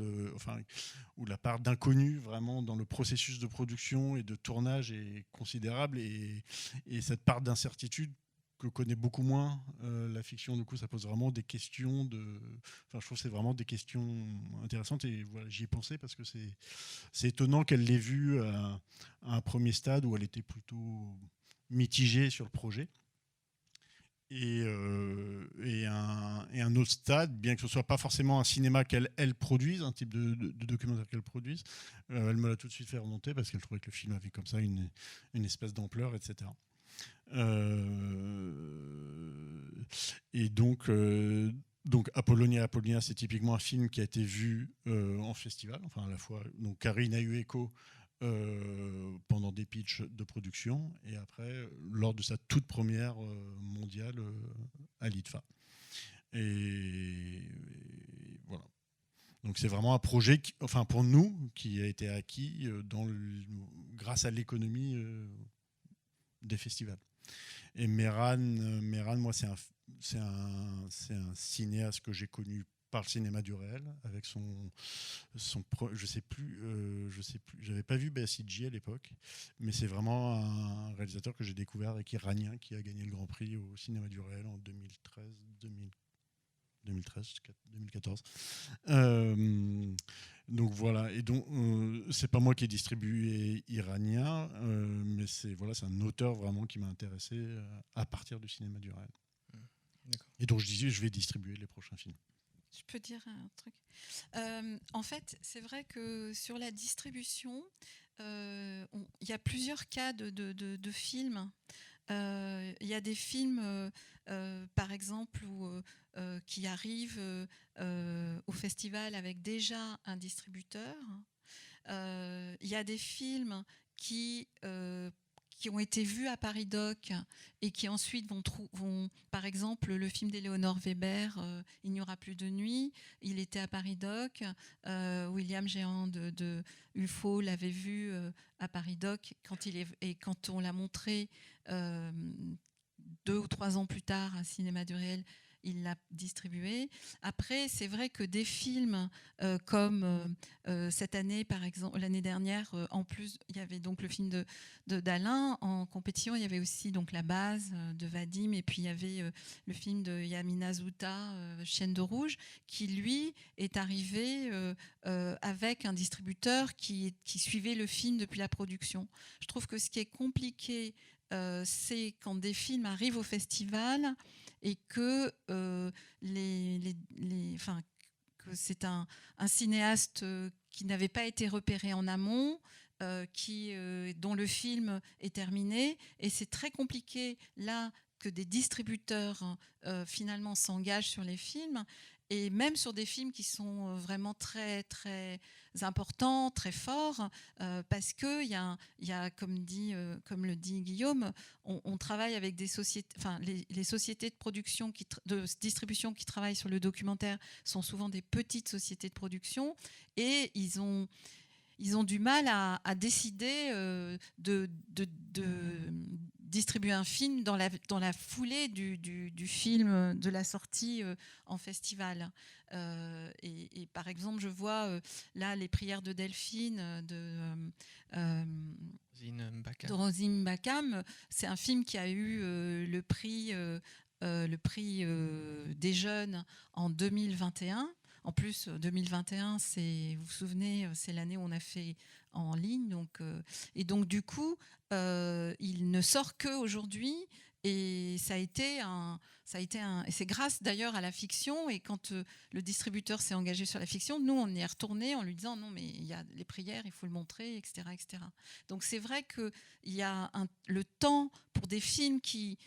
d'inconnu vraiment dans le processus de production et de tournage est considérable, et cette part d'incertitude que connaît beaucoup moins la fiction. Du coup, ça pose vraiment des questions je trouve que c'est vraiment des questions intéressantes, et voilà, j'y ai pensé parce que c'est étonnant qu'elle l'ait vu à un premier stade où elle était plutôt mitigée sur le projet. Et un autre stade, bien que ce soit pas forcément un cinéma qu'elle produise, un type de documentaire qu'elle produise, elle me l'a tout de suite fait remonter parce qu'elle trouvait que le film avait comme ça une espèce d'ampleur, etc. Et donc Apollonia, c'est typiquement un film qui a été vu en festival, enfin à la fois. Donc Karine a eu écho pendant des pitchs de production, et après lors de sa toute première mondiale à l'IDFA. Et voilà. Donc c'est vraiment un projet, pour nous, qui a été acquis grâce à l'économie des festivals. Et Mehran, moi, c'est un cinéaste que j'ai connu par le cinéma du réel, avec je sais plus, j'avais pas vu BSIG à l'époque, mais c'est vraiment un réalisateur que j'ai découvert avec Iranien, qui a gagné le Grand Prix au cinéma du réel en 2014. Donc voilà, et donc c'est pas moi qui ai distribué Iranien, mais c'est un auteur vraiment qui m'a intéressé à partir du cinéma du réel. Et donc je vais distribuer les prochains films. Je peux dire un truc. En fait, c'est vrai que sur la distribution, il y a plusieurs cas de films. Il y a des films, par exemple, qui arrivent au festival avec déjà un distributeur. Il y a des films qui ont été vus à Paris Doc et qui ensuite vont par exemple, le film d'Éléonore Weber, Il n'y aura plus de nuit, il était à Paris Doc. William Géant de UFO l'avait vu à Paris Doc quand on l'a montré 2 ou 3 ans plus tard à Cinéma du Réel, il l'a distribué. Après, c'est vrai que des films comme cette année, par exemple, l'année dernière, en plus, il y avait donc le film d'Alain en compétition. Il y avait aussi donc La Base de Vadim, et puis il y avait le film de Yamina Zouta, Chienne de rouge, qui lui est arrivé avec un distributeur qui suivait le film depuis la production. Je trouve que ce qui est compliqué, c'est quand des films arrivent au festival et que que c'est un cinéaste qui n'avait pas été repéré en amont, dont le film est terminé, et c'est très compliqué là que des distributeurs finalement s'engagent sur les films, et même sur des films qui sont vraiment très très importants, très forts, parce que il y a comme le dit Guillaume, on travaille avec des sociétés, enfin les sociétés de production de distribution qui travaillent sur le documentaire sont souvent des petites sociétés de production, et ils ont du mal à décider de distribuer un film dans la foulée du film, de la sortie en festival. Et par exemple, je vois là Les prières de Delphine de Rosine Bakam. C'est un film qui a eu le prix des jeunes en 2021. En plus, 2021, vous vous souvenez, c'est l'année où on a fait en ligne. Et donc, du coup, il ne sort qu'aujourd'hui. Et ça a été et c'est grâce d'ailleurs à la fiction. Et quand le distributeur s'est engagé sur la fiction, nous, on y est retourné en lui disant non, mais il y a les prières, il faut le montrer, etc., etc. Donc, c'est vrai qu'il y a le temps pour des films qui...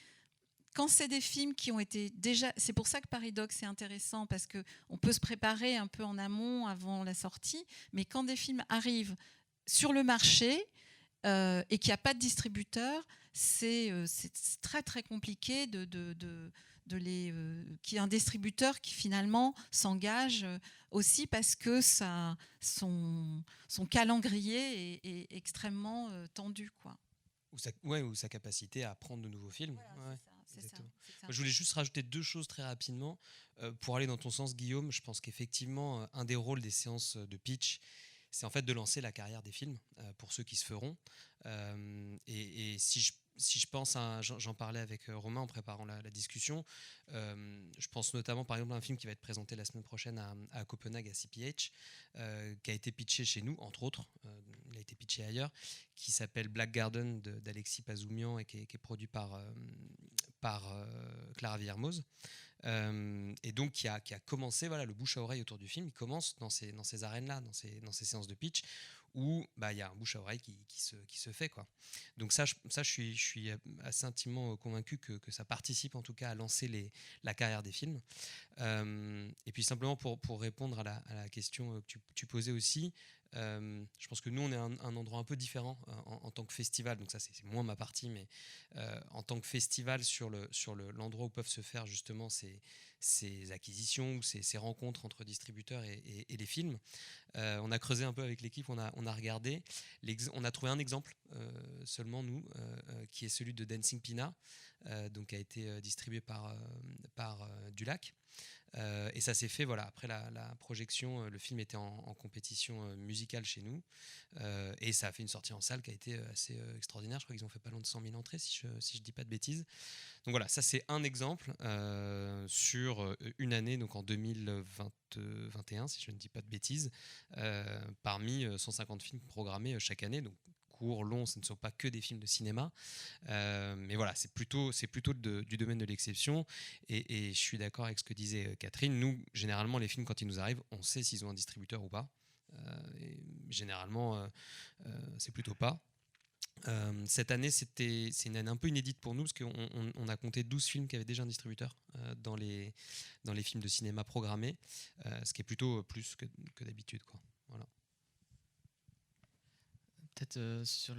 Quand c'est des films qui ont été déjà... C'est pour ça que Paris Doc, c'est intéressant, parce qu'on peut se préparer un peu en amont, avant la sortie. Mais quand des films arrivent sur le marché et qu'il n'y a pas de distributeur, c'est très, très compliqué qu'il y ait un distributeur qui, finalement, s'engage aussi parce que son calendrier est extrêmement tendu, quoi. Ou sa capacité à prendre de nouveaux films. Voilà, ouais. C'est ça. Moi, je voulais juste rajouter 2 choses très rapidement. Pour aller dans ton sens, Guillaume, je pense qu'effectivement, un des rôles des séances de pitch, c'est en fait de lancer la carrière des films pour ceux qui se feront. Et si je pense, j'en parlais avec Romain en préparant la discussion, je pense notamment par exemple à un film qui va être présenté la semaine prochaine à Copenhague, à CPH, qui a été pitché chez nous, entre autres, il a été pitché ailleurs, qui s'appelle Black Garden d'Alexis Pazoumian et qui est produit par Clara Villermoz. Et donc qui a commencé, voilà, le bouche à oreille autour du film, il commence dans ces arènes-là, dans ces séances de pitch, où il y a un bouche à oreille qui se fait, quoi. Donc ça, je suis assez intimement convaincu que ça participe en tout cas à lancer la carrière des films. Et puis simplement pour répondre à la question que tu posais aussi, je pense que nous on est un endroit un peu différent en tant que festival, donc ça c'est moins ma partie, mais en tant que festival sur l'endroit où peuvent se faire justement ces acquisitions ou ces rencontres entre distributeurs et les films. On a creusé un peu avec l'équipe, on a regardé, on a trouvé un exemple seulement nous, qui est celui de Dancing Pina, donc qui a été distribué par Dulac. Et ça s'est fait, voilà, après la projection, le film était en compétition musicale chez nous, et ça a fait une sortie en salle qui a été assez extraordinaire. Je crois qu'ils ont fait pas loin de 100 000 entrées, si je dis pas de bêtises. Donc voilà, ça c'est un exemple sur une année, donc en 2021, si je ne dis pas de bêtises, parmi 150 films programmés chaque année, donc court, long, ce ne sont pas que des films de cinéma, mais voilà, c'est plutôt du domaine de l'exception, et je suis d'accord avec ce que disait Catherine. Nous, généralement, les films, quand ils nous arrivent, on sait s'ils ont un distributeur ou pas, et généralement, c'est plutôt pas. Cette année, c'est une année un peu inédite pour nous, parce qu'on a compté 12 films qui avaient déjà un distributeur dans les films de cinéma programmés, ce qui est plutôt plus que d'habitude, quoi. Voilà. Peut-être sur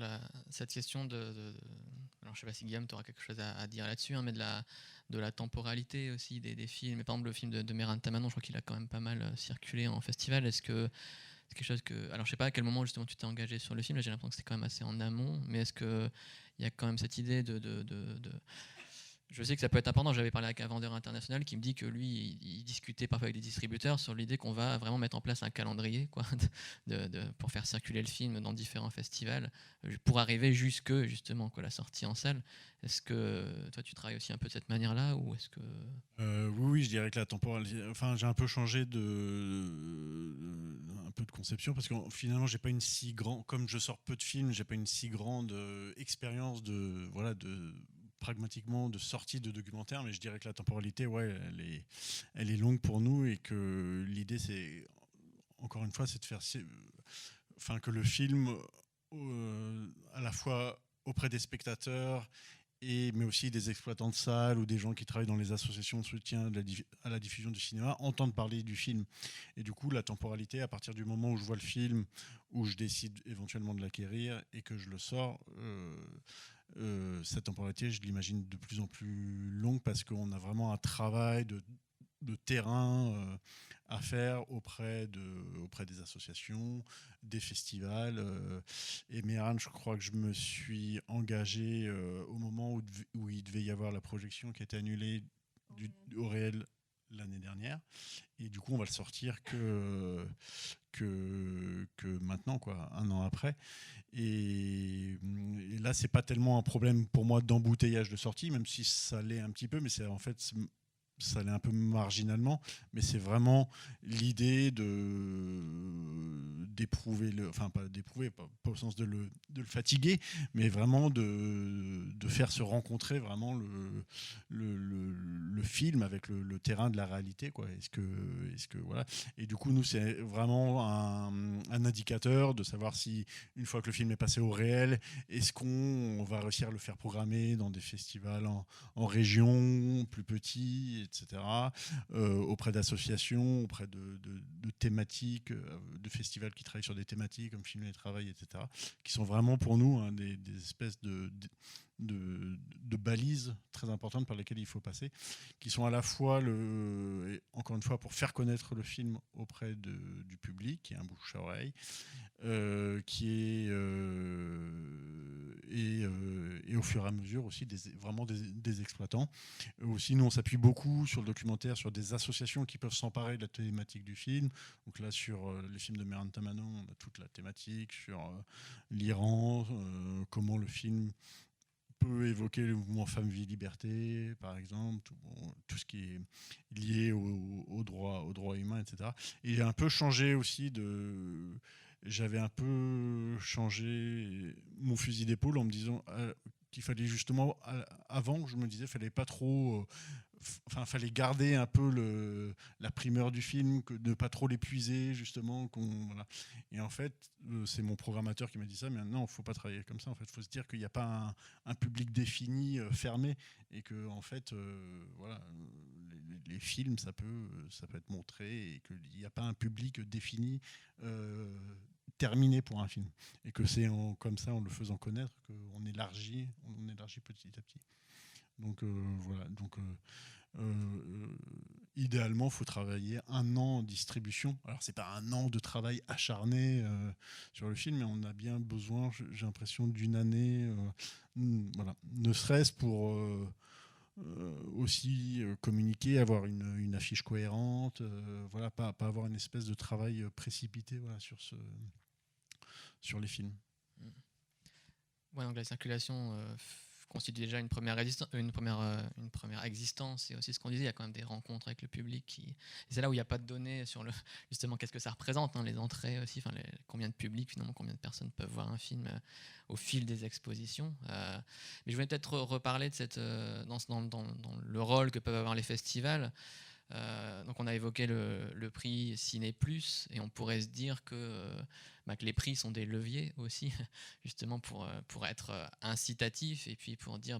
cette question alors je sais pas si Guillaume tu auras quelque chose à dire là-dessus, hein, mais de la temporalité aussi des films. Et par exemple, le film de Mehran Tamanon, je crois qu'il a quand même pas mal circulé en festival. Est-ce que c'est quelque chose que... Alors je sais pas à quel moment justement tu t'es engagé sur le film, là, j'ai l'impression que c'est quand même assez en amont, mais est-ce qu'il y a quand même cette idée Je sais que ça peut être important. J'avais parlé avec un vendeur international qui me dit que lui, il discutait parfois avec des distributeurs sur l'idée qu'on va vraiment mettre en place un calendrier, quoi, pour faire circuler le film dans différents festivals, pour arriver jusque justement la sortie en salle. Est-ce que toi, tu travailles aussi un peu de cette manière-là, ou est-ce que... Oui, je dirais que la temporalité. Enfin, j'ai un peu changé un peu de conception, parce que finalement, j'ai pas une si grande. Comme je sors peu de films, j'ai pas une si grande expérience pragmatiquement de sortie de documentaire, mais je dirais que la temporalité, ouais, elle est longue pour nous, et que l'idée, c'est, encore une fois, c'est de faire, enfin, que le film à la fois auprès des spectateurs, mais aussi des exploitants de salles ou des gens qui travaillent dans les associations de soutien à la diffusion du cinéma entendent parler du film. Et du coup, la temporalité, à partir du moment où je vois le film, où je décide éventuellement de l'acquérir et que je le sors, cette temporalité, je l'imagine de plus en plus longue parce qu'on a vraiment un travail de terrain à faire auprès des associations, des festivals. Et Méran, je crois que je me suis engagé au moment où il devait y avoir la projection qui a été annulée au réel l'année dernière. Et du coup, on va le sortir que maintenant, quoi, 1 an après. Et là, c'est pas tellement un problème pour moi d'embouteillage de sortie, même si ça l'est un petit peu, mais en fait, ça l'est un peu marginalement, mais c'est vraiment l'idée d'éprouver, enfin pas d'éprouver, pas au sens de le fatiguer, mais vraiment de faire se rencontrer vraiment le film avec le terrain de la réalité, quoi. Est-ce que voilà. Et du coup, nous, c'est vraiment un indicateur de savoir si, une fois que le film est passé au réel, est-ce qu'on va réussir à le faire programmer dans des festivals en région plus petits, etc., auprès d'associations, auprès de thématiques, de festivals qui travaillent sur des thématiques comme Film et Travail, etc., qui sont vraiment pour nous des espèces de balises très importantes par lesquelles il faut passer, qui sont à la fois, encore une fois, pour faire connaître le film auprès du public, qui est un bouche à oreille, et au fur et à mesure aussi vraiment des exploitants. Aussi, nous, on s'appuie beaucoup sur le documentaire, sur des associations qui peuvent s'emparer de la thématique du film. Donc là, sur les films de Méran Tamanon, on a toute la thématique sur l'Iran, comment le film peut évoquer le mouvement Femmes, Vie, Liberté, par exemple, tout ce qui est lié aux droits humains, etc. Et il a un peu changé aussi j'avais un peu changé mon fusil d'épaule en me disant qu'il fallait justement, avant, je me disais, fallait pas trop, fallait garder un peu la primeur du film, de ne pas trop l'épuiser, justement. Voilà. Et en fait, c'est mon programmateur qui m'a dit ça, mais non, il ne faut pas travailler comme ça. En fait, il faut se dire qu'il n'y a pas un public défini, fermé, et que, en fait, voilà, les films, ça peut être montré, et qu'il n'y a pas un public défini, terminé pour un film, et que c'est comme ça, en le faisant connaître, qu'on élargit petit à petit. Donc voilà. Donc idéalement, il faut travailler 1 an en distribution. Alors c'est pas 1 an de travail acharné sur le film, mais on a bien besoin, j'ai l'impression, d'une année, voilà, ne serait-ce pour aussi communiquer, avoir une affiche cohérente, voilà, pas avoir une espèce de travail précipité, voilà, sur les films. Ouais, donc la circulation constitue déjà une première existence, et aussi ce qu'on disait, il y a quand même des rencontres avec le public. Et c'est là où il n'y a pas de données sur justement qu'est-ce que ça représente, hein, les entrées aussi, combien de public, finalement, combien de personnes peuvent voir un film au fil des expositions. Mais je voulais peut-être reparler de dans le rôle que peuvent avoir les festivals. Donc on a évoqué le prix Ciné Plus, et on pourrait se dire que les prix sont des leviers aussi, justement pour être incitatifs, et puis pour dire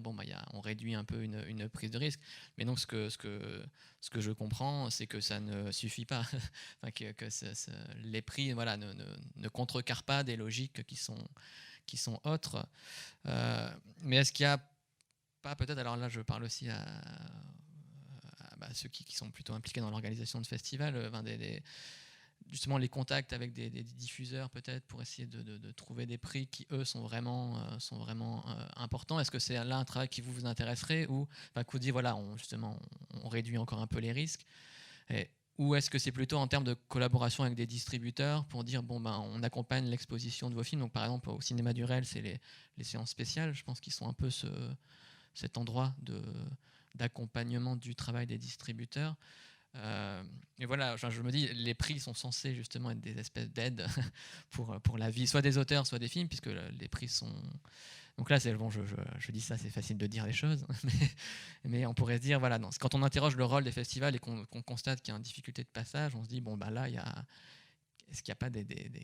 on réduit un peu une prise de risque. Mais donc ce que je comprends, c'est que ça ne suffit pas, que les prix, voilà, ne contrecarrent pas des logiques qui sont autres. Mais est-ce qu'il y a pas peut-être, alors là je parle aussi à ceux qui sont plutôt impliqués dans l'organisation de festivals, justement les contacts avec des diffuseurs peut-être pour essayer de trouver des prix qui eux sont vraiment importants. Est-ce que c'est là un travail qui vous intéresserait, ou que vous dites voilà, on réduit encore un peu les risques, ou est-ce que c'est plutôt en termes de collaboration avec des distributeurs pour dire on accompagne l'exposition de vos films? Donc par exemple au Cinéma du Réel, c'est les séances spéciales, je pense qu'ils sont un peu cet endroit d'accompagnement du travail des distributeurs. Et voilà, je me dis, les prix sont censés justement être des espèces d'aides pour la vie, soit des auteurs, soit des films, puisque les prix sont... Donc là, c'est bon, je dis ça, c'est facile de dire les choses, mais on pourrait se dire, voilà, quand on interroge le rôle des festivals et qu'on constate qu'il y a une difficulté de passage, on se dit, là, est-ce qu'il n'y a pas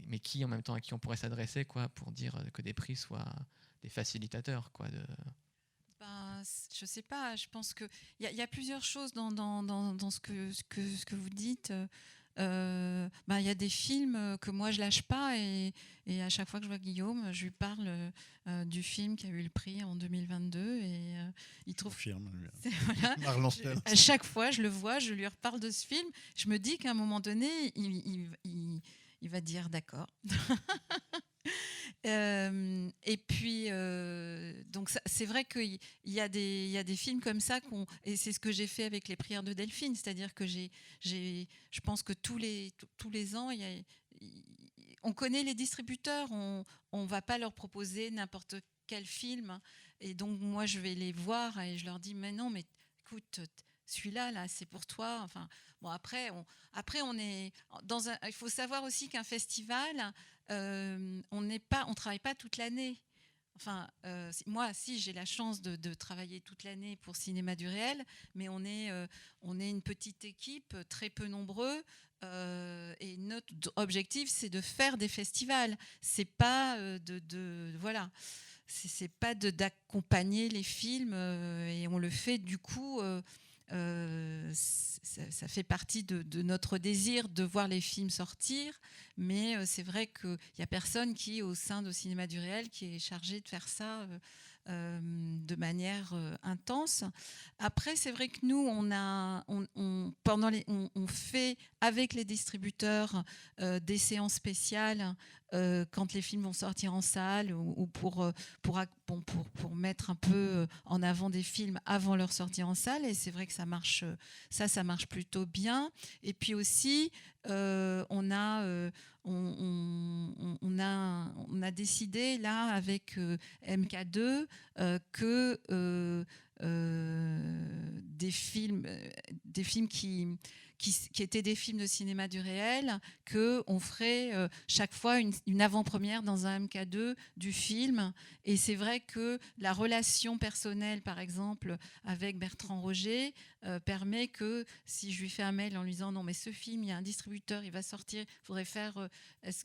mais qui en même temps à qui on pourrait s'adresser quoi, pour dire que des prix soient des facilitateurs quoi, Je sais pas, je pense qu'il y a plusieurs choses dans ce que vous dites. Il y a des films que moi je lâche pas et à chaque fois que je vois Guillaume, je lui parle du film qui a eu le prix en 2022 et il trouve. Voilà, à chaque fois je le vois, je lui reparle de ce film. Je me dis qu'à un moment donné, il va dire d'accord. Et puis, donc c'est vrai qu'il y a des films comme ça, et c'est ce que j'ai fait avec les prières de Delphine, c'est-à-dire que je pense que tous les ans, on connaît les distributeurs, on va pas leur proposer n'importe quel film, et donc moi je vais les voir et je leur dis mais non, mais écoute, celui-là là c'est pour toi. Enfin bon, après on est dans il faut savoir aussi qu'un festival, on travaille pas toute l'année. Enfin, moi, si j'ai la chance de travailler toute l'année pour Cinéma du Réel, mais on est une petite équipe, très peu nombreux, et notre objectif, c'est de faire des festivals. C'est pas voilà, c'est pas d'accompagner les films, et on le fait du coup. Ça fait partie de notre désir de voir les films sortir, mais c'est vrai qu'il n'y a personne qui, au sein de Cinéma du Réel, qui est chargé de faire ça de manière intense. Après, c'est vrai que nous, on fait avec les distributeurs des séances spéciales quand les films vont sortir en salle ou pour mettre un peu en avant des films avant leur sortie en salle. Et c'est vrai que ça marche plutôt bien. Et puis aussi, on a décidé là avec MK2 que des films qui étaient des films de Cinéma du Réel, qu'on ferait chaque fois une avant-première dans un MK2 du film. Et c'est vrai que la relation personnelle, par exemple, avec Bertrand Roger, permet que si je lui fais un mail en lui disant non mais ce film, il y a un distributeur, il va sortir, il faudrait faire,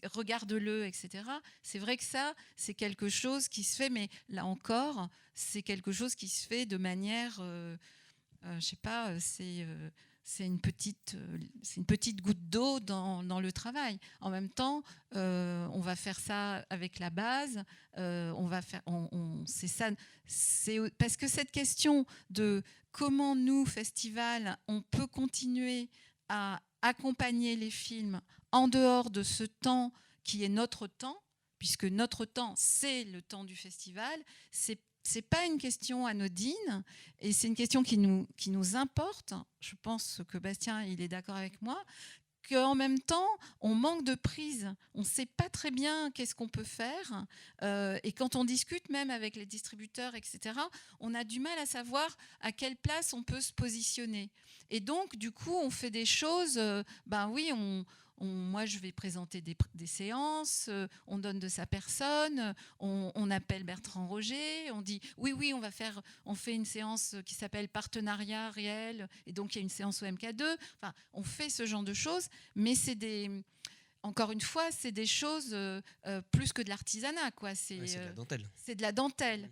regarde-le, etc. C'est vrai que ça, c'est quelque chose qui se fait, mais là encore, c'est quelque chose qui se fait de manière, je sais pas, c'est une petite goutte d'eau dans le travail. En même temps, on va faire ça avec la base. C'est ça. C'est parce que cette question de comment nous, festival, on peut continuer à accompagner les films en dehors de ce temps qui est notre temps, puisque notre temps, c'est le temps du festival, c'est pas une question anodine et c'est une question qui nous importe. Je pense que Bastien, il est d'accord avec moi, qu'en même temps, on manque de prise. On ne sait pas très bien qu'est-ce qu'on peut faire. Et quand on discute même avec les distributeurs, etc., on a du mal à savoir à quelle place on peut se positionner. Et donc, du coup, on fait des choses... moi, je vais présenter des séances, on donne de sa personne, on appelle Bertrand Roger, on dit oui, on fait une séance qui s'appelle Partenariat réel, et donc il y a une séance au MK2. Enfin, on fait ce genre de choses, mais encore une fois, c'est des choses plus que de l'artisanat, quoi. C'est de la dentelle. C'est de la dentelle.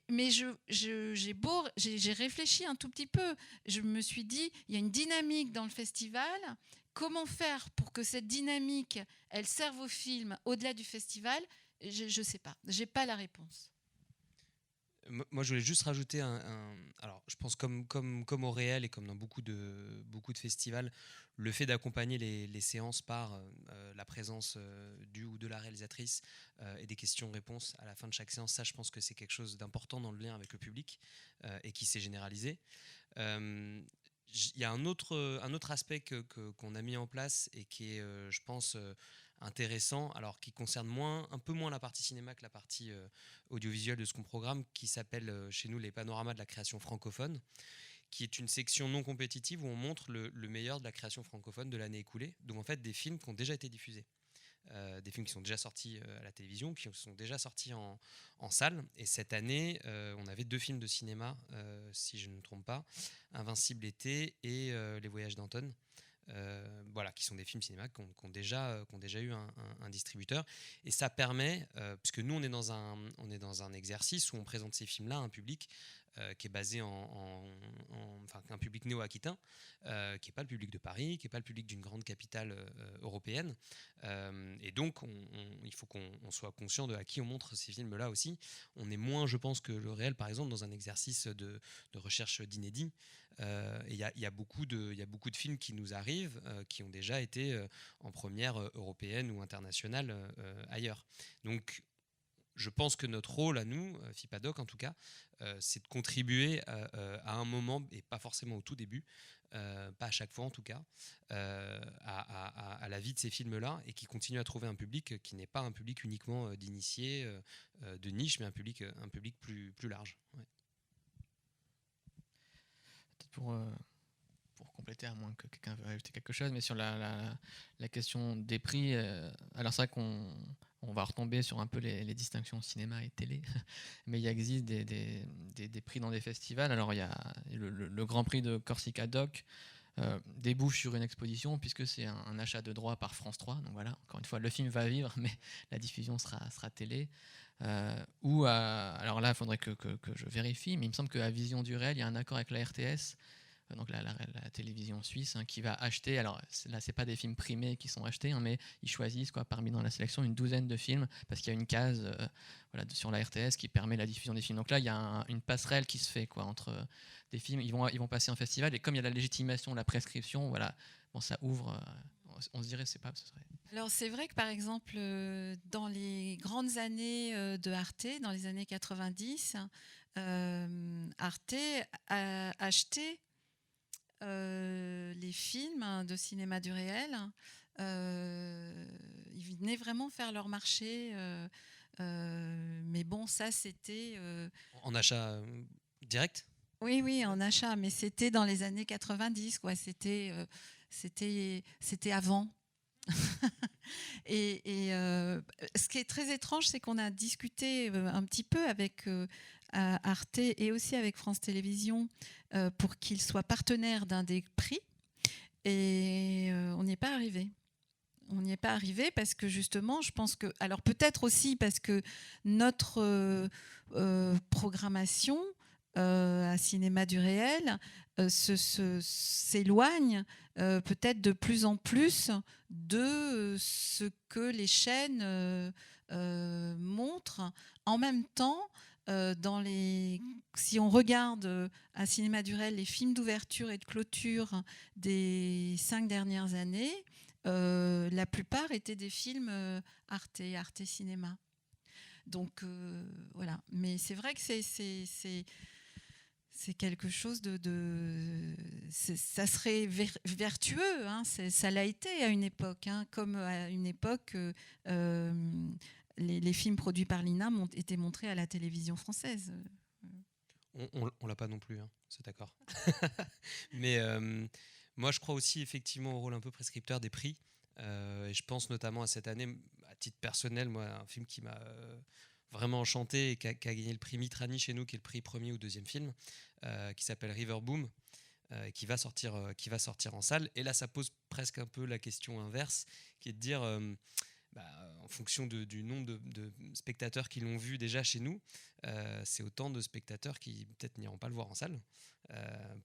Mais j'ai réfléchi un tout petit peu. Je me suis dit, il y a une dynamique dans le festival. Comment faire pour que cette dynamique, elle serve au film au-delà du festival? Je ne sais pas. Je n'ai pas la réponse. Moi, je voulais juste rajouter alors, je pense comme au Réel et comme dans beaucoup de festivals, le fait d'accompagner les séances par la présence du ou de la réalisatrice et des questions-réponses à la fin de chaque séance, ça, je pense que c'est quelque chose d'important dans le lien avec le public et qui s'est généralisé. Il y a un autre aspect qu'on a mis en place et qui est, je pense, intéressant, alors qui concerne un peu moins la partie cinéma que la partie audiovisuelle de ce qu'on programme, qui s'appelle chez nous les panoramas de la création francophone, qui est une section non compétitive où on montre le meilleur de la création francophone de l'année écoulée, donc en fait des films qui ont déjà été diffusés. Des films qui sont déjà sortis à la télévision, qui sont déjà sortis en salle. Et cette année, on avait 2 films de cinéma, si je ne me trompe pas, Invincible été et Les Voyages d'Anton, voilà, qui sont des films cinéma qui ont déjà eu un distributeur. Et ça permet, puisque nous on est dans un exercice où on présente ces films-là à un public qui est basé enfin, un public néo-aquitain, qui n'est pas le public de Paris, qui n'est pas le public d'une grande capitale européenne. Et donc, il faut qu'on soit conscient de à qui on montre ces films-là aussi. On est moins, je pense, que le réel, par exemple, dans un exercice de recherche d'inédit. Il y a beaucoup de films qui nous arrivent, qui ont déjà été en première européenne ou internationale ailleurs. Donc, je pense que notre rôle à nous, FIPADOC en tout cas, c'est de contribuer à un moment, et pas forcément au tout début, pas à chaque fois en tout cas, à la vie de ces films-là, et qui continuent à trouver un public qui n'est pas un public uniquement d'initiés, de niche, mais un public plus large. Ouais. Peut-être pour compléter, à moins que quelqu'un veuille ajouter quelque chose, mais sur la question des prix, alors c'est vrai qu'on va retomber sur un peu les distinctions cinéma et télé, mais il existe des prix dans des festivals. Alors il y a le Grand Prix de Corsica Doc, débouche sur une exposition puisque c'est un achat de droits par France 3. Donc voilà, encore une fois, le film va vivre, mais la diffusion sera télé. Alors là, il faudrait que je vérifie, mais il me semble qu'à Vision du Réel, il y a un accord avec la RTS, donc la télévision suisse, hein, qui va acheter. Alors là, c'est pas des films primés qui sont achetés, hein, mais ils choisissent parmi dans la sélection une douzaine de films parce qu'il y a une case sur la RTS qui permet la diffusion des films. Donc là, il y a une passerelle qui se fait entre des films. Ils vont passer en festival, et comme il y a la légitimation, la prescription, voilà, bon, ça ouvre. On se dirait, c'est pas. Ce serait... Alors c'est vrai que par exemple, dans les grandes années de Arte, dans les années 90, Arte a acheté les films de cinéma du réel. Ils venaient vraiment faire leur marché, mais bon, ça c'était En achat direct. Oui, en achat, mais c'était dans les années 90, quoi. C'était avant. et ce qui est très étrange, c'est qu'on a discuté un petit peu avec Arte et aussi avec France Télévisions pour qu'ils soient partenaires d'un des prix, et on n'y est pas arrivé. On n'y est pas arrivé parce que justement, je pense que, alors peut-être aussi parce que notre programmation à Cinéma du Réel s'éloigne peut-être de plus en plus de ce que les chaînes montrent. En même temps, si on regarde à Cinéma du Réel les films d'ouverture et de clôture des 5 dernières années, la plupart étaient des films Arte Cinéma. Donc voilà. Mais c'est vrai que c'est quelque chose ça serait vertueux, hein, ça l'a été à une époque, hein, comme à une époque les films produits par l'INA ont été montrés à la télévision française. On l'a pas non plus, hein, c'est d'accord. Mais moi je crois aussi effectivement au rôle un peu prescripteur des prix, et je pense notamment à cette année, à titre personnel, moi, un film qui m'a vraiment enchanté et qui a gagné le prix Mitrani chez nous, qui est le prix premier ou deuxième film, qui s'appelle River Boom, qui va sortir en salle. Et là, ça pose presque un peu la question inverse, qui est de dire, en fonction du nombre de spectateurs qui l'ont vu déjà chez nous, c'est autant de spectateurs qui peut-être n'iront pas le voir en salle.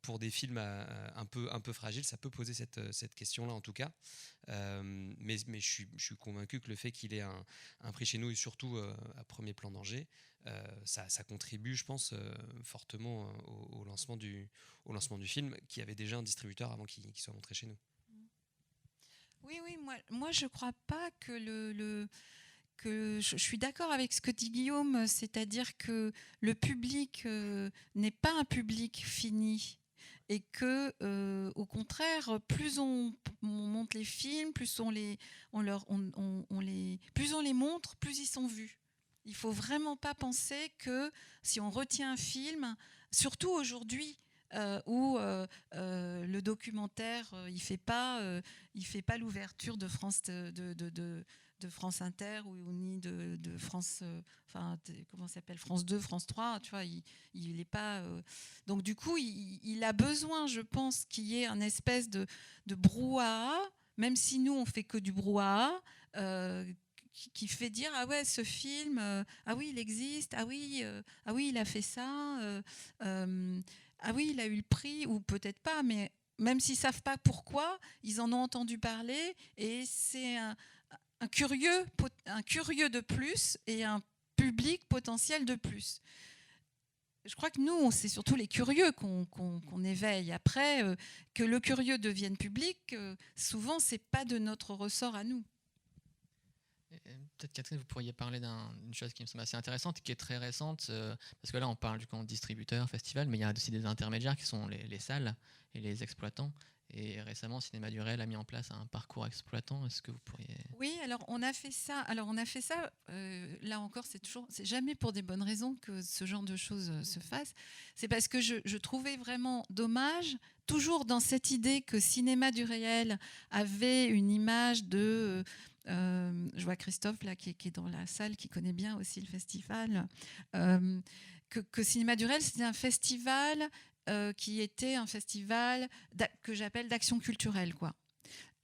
Pour des films un peu fragiles, ça peut poser cette question-là en tout cas. Mais je suis convaincu que le fait qu'il ait un prix chez nous, et surtout à Premier Plan d'Angers, ça contribue, je pense, fortement au lancement du film, qui avait déjà un distributeur avant qu'il soit montré chez nous. Oui, moi je ne crois pas que je suis d'accord avec ce que dit Guillaume, c'est-à-dire que le public n'est pas un public fini, et que au contraire, plus on monte les films, plus on les montre, plus ils sont vus. Il ne faut vraiment pas penser que si on retient un film, surtout aujourd'hui, où le documentaire il fait pas l'ouverture de France de de France Inter ou ni de France, comment ça s'appelle, France 2, France 3, tu vois, il est pas. Donc du coup, il a besoin, je pense, qu'il y ait un espèce de brouhaha, même si nous on fait que du brouhaha, qui fait dire ah ouais, ce film, ah oui, il existe, ah oui, il a fait ça, ah oui, il a eu le prix, ou peut-être pas, mais même s'ils savent pas pourquoi, ils en ont entendu parler, et c'est un curieux de plus et un public potentiel de plus. Je crois que nous, c'est surtout les curieux qu'on éveille. Après, que le curieux devienne public, souvent, c'est pas de notre ressort à nous. Peut-être, Catherine, vous pourriez parler d'une chose qui me semble assez intéressante et qui est très récente, parce que là, on parle du camp distributeur, festival, mais il y a aussi des intermédiaires qui sont les salles et les exploitants. Et récemment, Cinéma du Réel a mis en place un parcours exploitant. Est-ce que vous pourriez... Oui, alors on a fait ça. Là encore, c'est jamais pour des bonnes raisons que ce genre de choses se fassent. C'est parce que je trouvais vraiment dommage, toujours dans cette idée que Cinéma du Réel avait une image de... je vois Christophe là qui est dans la salle, qui connaît bien aussi le festival. Que Cinéma du Réel, c'était un festival qui était un festival que j'appelle d'action culturelle, quoi.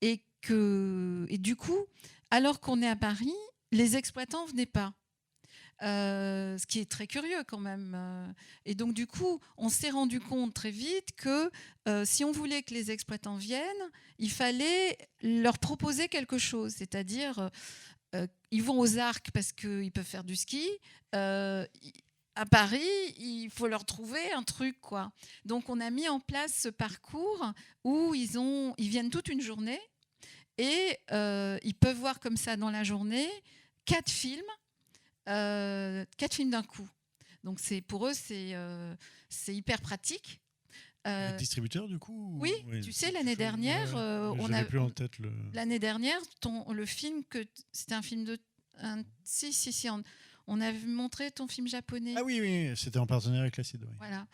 Et du coup, alors qu'on est à Paris, les exploitants ne venaient pas. Ce qui est très curieux quand même. Et donc du coup, on s'est rendu compte très vite que si on voulait que les exploitants viennent, il fallait leur proposer quelque chose. C'est-à-dire, ils vont aux Arcs parce qu'ils peuvent faire du ski. À Paris, il faut leur trouver un truc, quoi. Donc on a mis en place ce parcours où ils viennent toute une journée et ils peuvent voir comme ça dans la journée 4 films d'un coup. Donc pour eux, c'est hyper pratique. Distributeur, du coup? Oui, tu sais, l'année dernière, on a plus en tête l'année dernière, le film c'était un film de on avait montré ton film japonais. Ah oui, c'était en partenariat avec la CID. Oui. Voilà.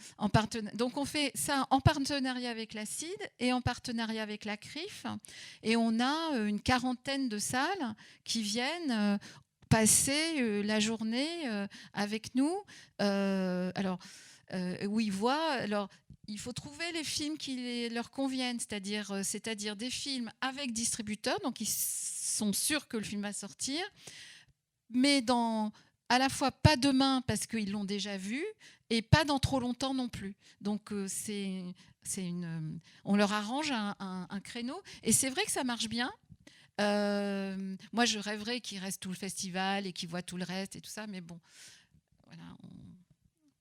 Donc on fait ça en partenariat avec la CID et en partenariat avec la CRIF. Et on a une 40aine de salles qui viennent passer la journée avec nous. Où ils voient. Alors, il faut trouver les films qui leur conviennent, c'est-à-dire des films avec distributeurs, donc ils sont sûrs que le film va sortir, mais à la fois pas demain parce qu'ils l'ont déjà vu et pas dans trop longtemps non plus. Donc on leur arrange un créneau et c'est vrai que ça marche bien. Moi je rêverais qu'ils restent tout le festival et qu'ils voient tout le reste et tout ça, mais bon, voilà, on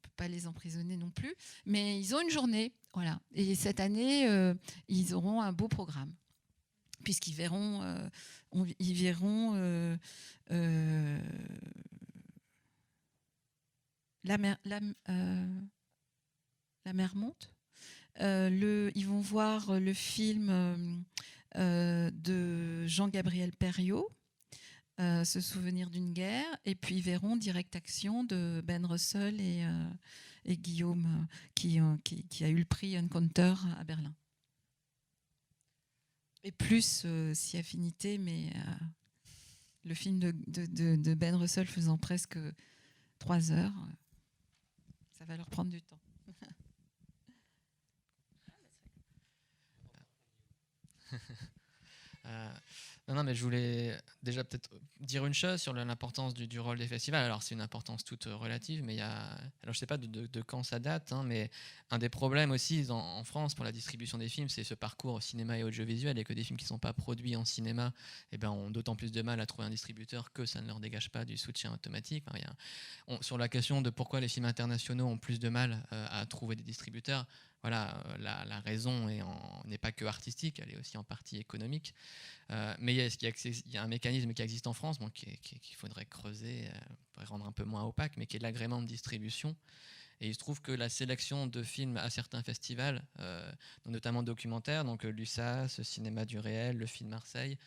peut pas les emprisonner non plus. Mais ils ont une journée, voilà. Et cette année, ils auront un beau programme puisqu'ils verront, La mer monte. Ils vont voir le film de Jean-Gabriel Perriot, Se souvenir d'une guerre, et puis ils verront Direct Action de Ben Russell et Guillaume, qui a eu le prix Encounter à Berlin. Et plus si affinité, mais le film de Ben Russell faisant presque 3 heures, ça va leur prendre du temps. Non, mais je voulais déjà peut-être dire une chose sur l'importance du rôle des festivals. Alors, c'est une importance toute relative, mais alors je ne sais pas de quand ça date, hein, mais un des problèmes aussi en France pour la distribution des films, c'est ce parcours au cinéma et audiovisuel, et que des films qui ne sont pas produits en cinéma ont d'autant plus de mal à trouver un distributeur que ça ne leur dégage pas du soutien automatique. Sur la question de pourquoi les films internationaux ont plus de mal à trouver des distributeurs, voilà, la raison n'est pas que artistique, elle est aussi en partie économique. Mais il y a un mécanisme qui existe en France, qu'il faudrait creuser, pour rendre un peu moins opaque, mais qui est l'agrément de distribution. Et il se trouve que la sélection de films à certains festivals, notamment documentaires, donc l'USAS, Cinéma du Réel, le Film Marseille,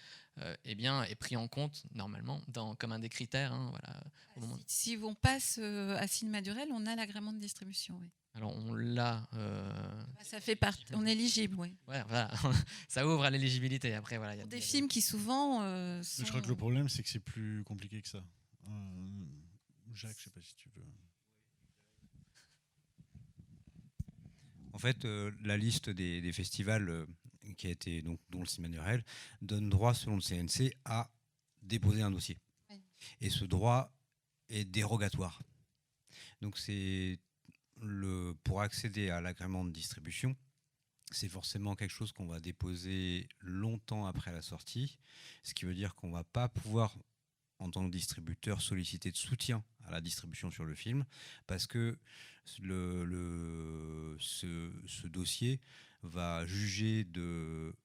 est pris en compte normalement comme un des critères. Hein, voilà, si on passe à Cinéma du Réel, on a l'agrément de distribution, oui. Alors on l'a. Ça fait partie. On est éligible, oui. Ouais, voilà. Ça ouvre à l'éligibilité. Après, voilà, il y a Des films qui souvent sont... Je crois que le problème, c'est que c'est plus compliqué que ça. Jacques, je sais pas si tu veux. En fait, la liste des festivals qui a été donc dont le cinéma réel donne droit, selon le CNC, à déposer un dossier. Oui. Et ce droit est dérogatoire. Donc pour accéder à l'agrément de distribution, c'est forcément quelque chose qu'on va déposer longtemps après la sortie, ce qui veut dire qu'on ne va pas pouvoir, en tant que distributeur, solliciter de soutien à la distribution sur le film, parce que ce dossier va juger de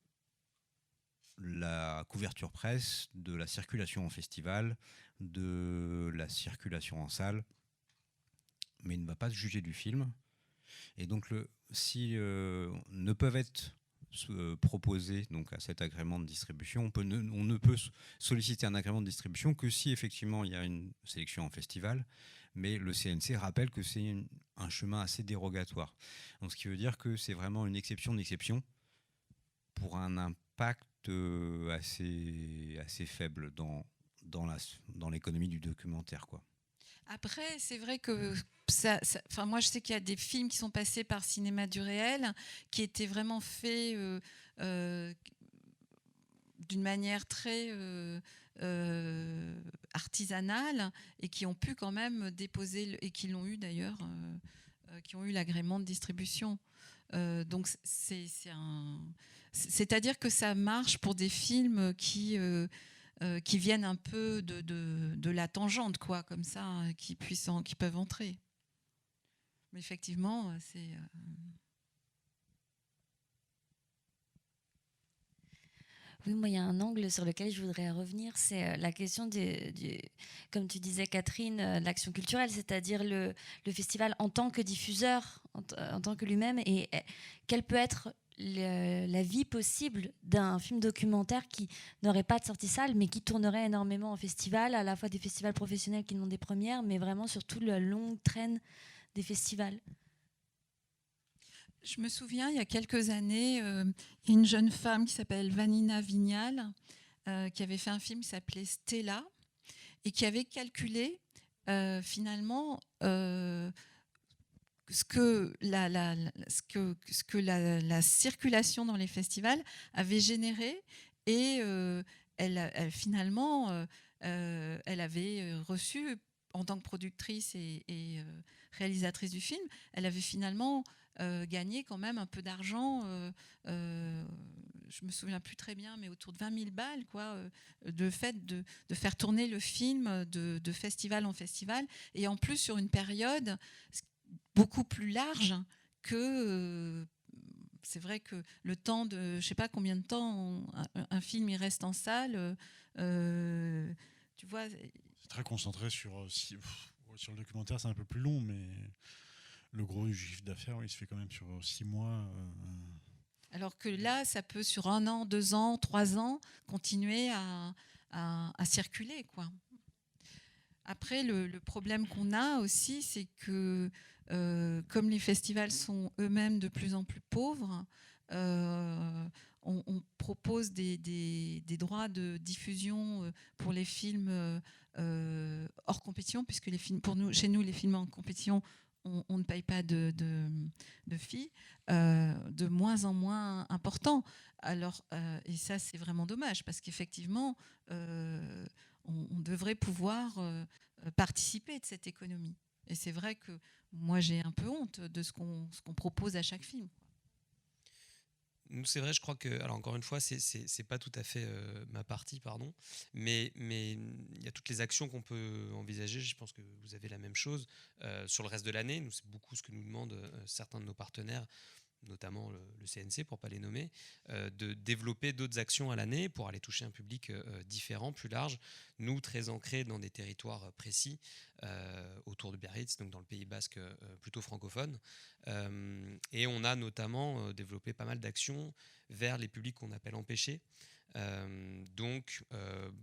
la couverture presse, de la circulation en festival, de la circulation en salle, mais il ne va pas juger du film. Et donc, si ne peuvent être proposés donc, à cet agrément de distribution, on ne peut solliciter un agrément de distribution que si effectivement il y a une sélection en festival, mais le CNC rappelle que c'est un chemin assez dérogatoire. Donc, ce qui veut dire que c'est vraiment une exception d'exception pour un impact assez faible dans l'économie du documentaire, quoi. Après, c'est vrai que moi, je sais qu'il y a des films qui sont passés par Cinéma du Réel qui étaient vraiment faits d'une manière très artisanale et qui ont pu quand même déposer, et qui l'ont eu d'ailleurs, qui ont eu l'agrément de distribution. Donc, c'est-à-dire que ça marche pour des films qui viennent un peu de la tangente, quoi, comme ça, qui peuvent entrer. Mais effectivement, c'est... Oui, moi, il y a un angle sur lequel je voudrais revenir, c'est la question comme tu disais, Catherine, l'action culturelle, c'est-à-dire le festival en tant que diffuseur, en tant que lui-même, et quelle peut être la vie possible d'un film documentaire qui n'aurait pas de sortie salle, mais qui tournerait énormément en festival, à la fois des festivals professionnels qui n'ont des premières, mais vraiment surtout la longue traîne des festivals. Je me souviens, il y a quelques années, il y a une jeune femme qui s'appelle Vanina Vignal, qui avait fait un film qui s'appelait Stella, et qui avait calculé finalement ce que la circulation dans les festivals avait généré, et finalement, elle avait reçu, en tant que productrice et réalisatrice du film, elle avait finalement gagné quand même un peu d'argent, je me souviens plus très bien, mais autour de 20 000 balles, quoi, de fait de faire tourner le film de festival en festival, et en plus sur une période beaucoup plus large que... c'est vrai que le temps de... Je sais pas combien de temps un film il reste en salle. Tu vois... C'est très concentré sur le documentaire, c'est un peu plus long, mais le gros du chiffre d'affaires, il se fait quand même sur 6 mois. Alors que là, ça peut sur 1 an, 2 ans, 3 ans continuer à circuler, quoi. Après, le problème qu'on a aussi, c'est que comme les festivals sont eux-mêmes de plus en plus pauvres, on propose des droits de diffusion pour les films hors compétition, puisque les films, chez nous, les films en compétition, on ne paye pas de filles, de moins en moins important. Alors, et ça, c'est vraiment dommage, parce qu'effectivement, on devrait pouvoir participer de cette économie. Et c'est vrai que moi, j'ai un peu honte de ce qu'on propose à chaque film. Nous, c'est vrai, je crois que, alors encore une fois, c'est pas tout à fait ma partie, pardon, mais il y a toutes les actions qu'on peut envisager. Je pense que vous avez la même chose sur le reste de l'année. Nous, c'est beaucoup ce que nous demandent certains de nos partenaires, notamment le CNC, pour ne pas les nommer, de développer d'autres actions à l'année pour aller toucher un public différent, plus large. Nous, très ancrés dans des territoires précis, autour de Biarritz, donc dans le Pays Basque plutôt francophone. Et on a notamment développé pas mal d'actions vers les publics qu'on appelle empêchés, Donc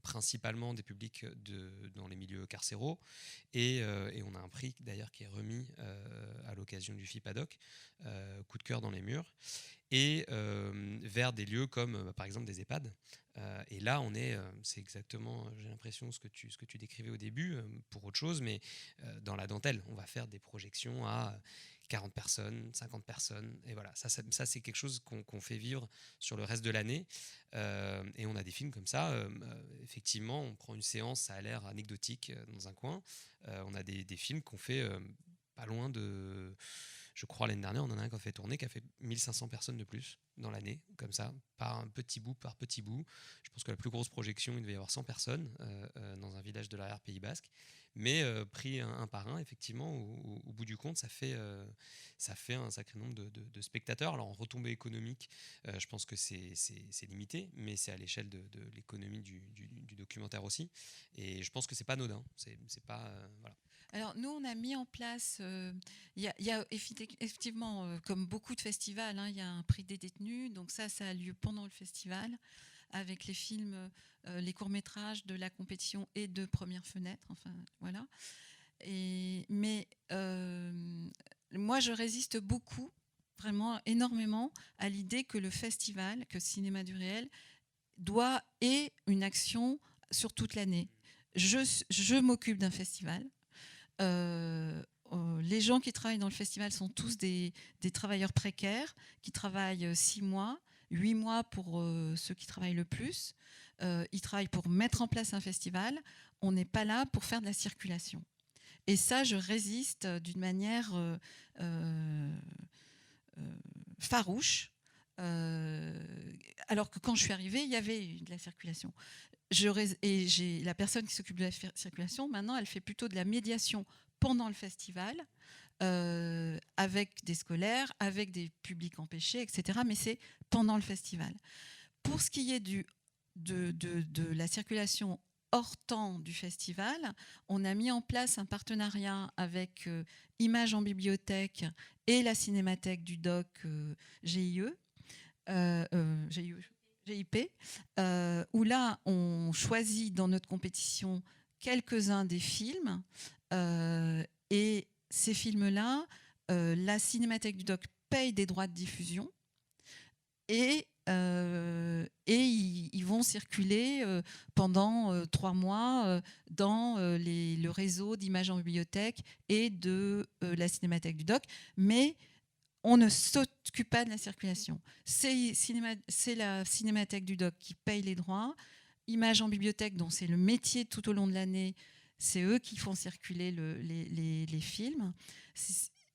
principalement des publics dans les milieux carcéraux, et on a un prix d'ailleurs qui est remis à l'occasion du FIPADOC, Coup de cœur dans les murs, et vers des lieux comme par exemple des EHPAD. Et là, c'est exactement, j'ai l'impression, ce que tu décrivais au début, pour autre chose, mais dans la dentelle, on va faire des projections à 40 personnes, 50 personnes, et voilà, ça c'est quelque chose qu'on fait vivre sur le reste de l'année, et on a des films comme ça, effectivement, on prend une séance, ça a l'air anecdotique dans un coin, on a des films qu'on fait pas loin de... Je crois l'année dernière, on en a un qui a fait tourner, qui a fait 1500 personnes de plus dans l'année, comme ça, par petit bout. Je pense que la plus grosse projection, il devait y avoir 100 personnes dans un village de l'arrière Pays Basque. Mais pris un par un, effectivement, au bout du compte, ça fait un sacré nombre de spectateurs. Alors en retombée économique, je pense que c'est limité, mais c'est à l'échelle de l'économie du documentaire aussi. Et je pense que c'est pas anodin. C'est pas... voilà. Alors nous, on a mis en place, il y a effectivement, comme beaucoup de festivals, il y a un prix des détenus, donc ça a lieu pendant le festival, avec les films, les courts-métrages de la compétition et de Première Fenêtre, enfin voilà. Mais moi, je résiste beaucoup, vraiment énormément, à l'idée que le festival, que Cinéma du Réel, ait une action sur toute l'année. Je m'occupe d'un festival. Les gens qui travaillent dans le festival sont tous des travailleurs précaires qui travaillent 6 mois, 8 mois pour ceux qui travaillent le plus. Ils travaillent pour mettre en place un festival. On n'est pas là pour faire de la circulation. Et ça, je résiste d'une manière farouche. Alors que quand je suis arrivée, il y avait de la circulation. Et la personne qui s'occupe de la circulation, maintenant, elle fait plutôt de la médiation pendant le festival, avec des scolaires, avec des publics empêchés, etc. Mais c'est pendant le festival. Pour ce qui est de la circulation hors temps du festival, on a mis en place un partenariat avec Images en bibliothèque et la Cinémathèque du Doc GIP, où là, on choisit dans notre compétition quelques-uns des films, et ces films-là, la Cinémathèque du Doc paye des droits de diffusion, et ils vont circuler pendant 3 mois dans le réseau d'Images en bibliothèque et de la Cinémathèque du Doc, mais on ne s'occupe pas de la circulation. C'est la Cinémathèque du Doc qui paye les droits. Images en bibliothèque, dont c'est le métier tout au long de l'année, c'est eux qui font circuler les films.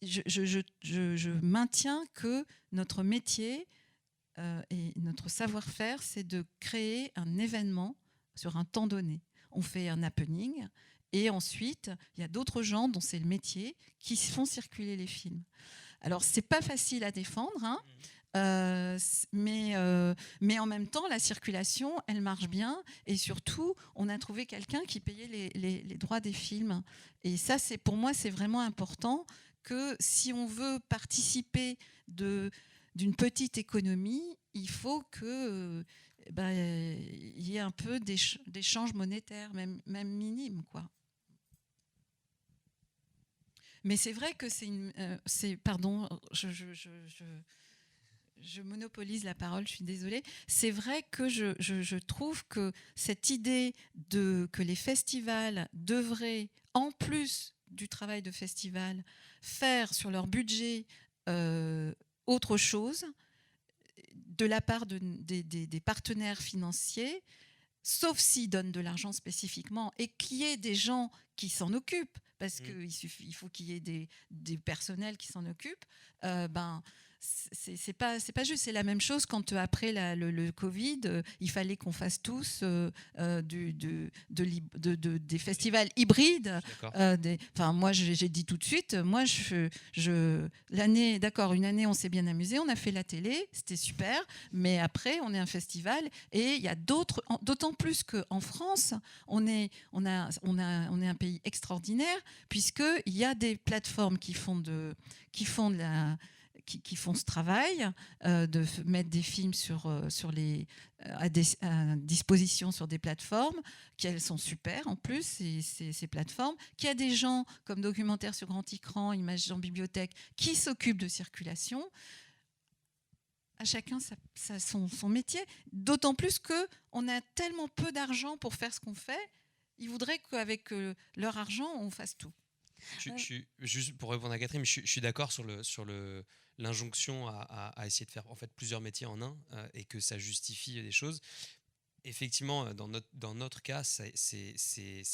Je maintiens que notre métier et notre savoir-faire, c'est de créer un événement sur un temps donné. On fait un happening, et ensuite, il y a d'autres gens dont c'est le métier qui font circuler les films. Alors, c'est pas facile à défendre, mais en même temps, la circulation, elle marche bien, et surtout, on a trouvé quelqu'un qui payait les droits des films. Et ça, pour moi, c'est vraiment important que si on veut participer d'une petite économie, il faut que il y ait un peu d'échanges monétaires, même minimes, quoi. Mais c'est vrai que pardon, je monopolise la parole, je suis désolée. C'est vrai que je trouve que cette idée que les festivals devraient, en plus du travail de festival, faire sur leur budget autre chose, de la part des partenaires financiers, sauf s'ils donnent de l'argent spécifiquement, et qu'il y ait des gens qui s'en occupent, parce qu'il faut qu'il y ait des personnels qui s'en occupent, c'est pas juste. C'est la même chose quand après le Covid, il fallait qu'on fasse tous des festivals hybrides. Moi, j'ai dit tout de suite, moi, l'année, d'accord, une année, on s'est bien amusé, on a fait la télé, c'était super, mais après, on est un festival, et il y a d'autant plus qu'en France, on est un pays extraordinaire, puisqu'il y a des plateformes qui font qui font ce travail de mettre des films à disposition sur des plateformes, qu'elles sont super en plus, ces plateformes, qu'il y a des gens comme Documentaire sur grand écran, Images en bibliothèque, qui s'occupent de circulation. À chacun son métier, d'autant plus qu'on a tellement peu d'argent pour faire ce qu'on fait, ils voudraient qu'avec leur argent, on fasse tout. Juste pour répondre à Catherine, je suis d'accord sur l'injonction à essayer de faire en fait plusieurs métiers en un et que ça justifie des choses. Effectivement, dans notre cas, c'est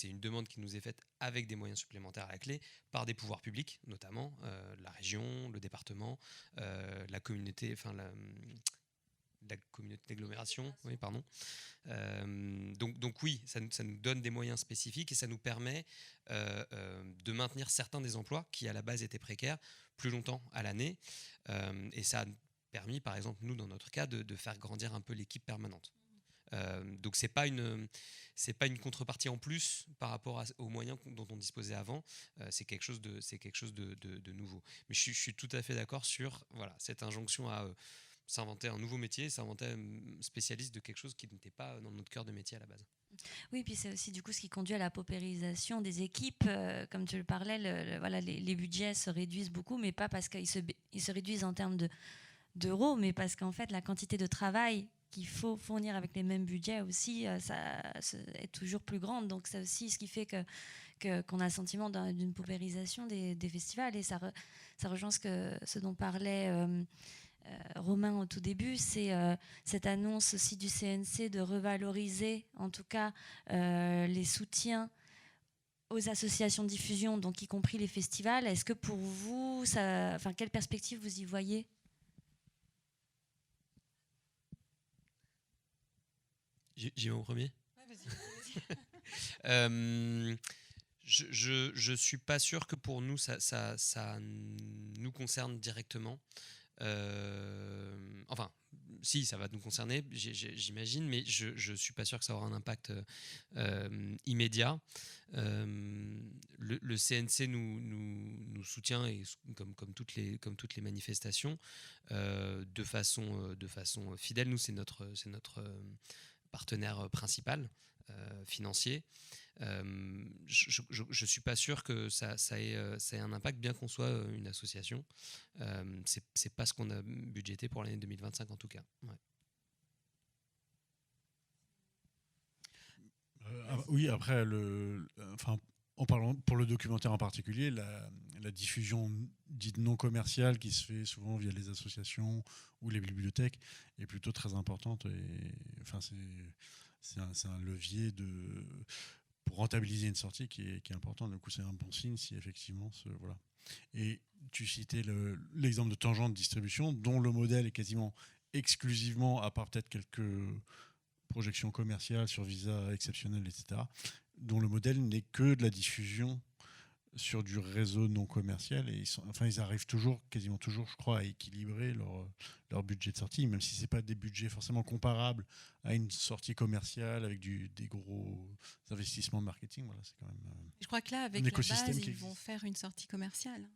une demande qui nous est faite avec des moyens supplémentaires à la clé par des pouvoirs publics, notamment la région, le département, la communauté, enfin la communauté d'agglomération, oui, pardon. Donc oui, ça nous donne des moyens spécifiques et ça nous permet de maintenir certains des emplois qui à la base étaient précaires plus longtemps à l'année. Et ça a permis, par exemple, nous, dans notre cas, de faire grandir un peu l'équipe permanente. Donc c'est pas une contrepartie en plus par rapport aux moyens dont on disposait avant. C'est quelque chose de nouveau. Mais je suis tout à fait d'accord sur cette injonction à s'inventer un nouveau métier, s'inventer un spécialiste de quelque chose qui n'était pas dans notre cœur de métier à la base. Oui, puis c'est aussi du coup ce qui conduit à la paupérisation des équipes. Comme tu le parlais, les budgets se réduisent beaucoup, mais pas parce qu'ils se réduisent en termes d'euros, mais parce qu'en fait la quantité de travail qu'il faut fournir avec les mêmes budgets aussi, ça est toujours plus grande. Donc c'est aussi ce qui fait qu'on a le sentiment d'une paupérisation des festivals. Et ça rejoint ce dont parlait Romain au tout début, c'est cette annonce aussi du CNC de revaloriser en tout cas les soutiens aux associations de diffusion, donc y compris les festivals. Est-ce que pour vous, quelle perspective vous y voyez ? J'y vais en premier. Ouais, vas-y. Je suis pas sûr que pour nous ça nous concerne directement. Enfin, si, ça va nous concerner, j'imagine, mais je suis pas sûr que ça aura un impact immédiat. Le CNC nous soutient et comme toutes les manifestations de façon fidèle. Nous, c'est notre partenaire principal financier. Je suis pas sûr que ça ait un impact, bien qu'on soit une association. C'est pas ce qu'on a budgété pour l'année 2025 en tout cas. Ouais. Oui, après, en parlant pour le documentaire en particulier, la diffusion dite non commerciale qui se fait souvent via les associations ou les bibliothèques est plutôt très importante. Et, enfin, c'est un levier pour rentabiliser une sortie qui est important. Du coup, c'est un bon signe si effectivement voilà. Et tu citais l'exemple de Tangente Distribution, dont le modèle est quasiment exclusivement, à part peut-être quelques projections commerciales sur visa exceptionnel, etc., dont le modèle n'est que de la diffusion sur du réseau non commercial. Et ils arrivent quasiment toujours, je crois, à équilibrer leur budget de sortie, même si ce n'est pas des budgets forcément comparables à une sortie commerciale avec des gros investissements marketing. Voilà, c'est quand même Je crois que là, avec la base, ils vont faire une sortie commerciale.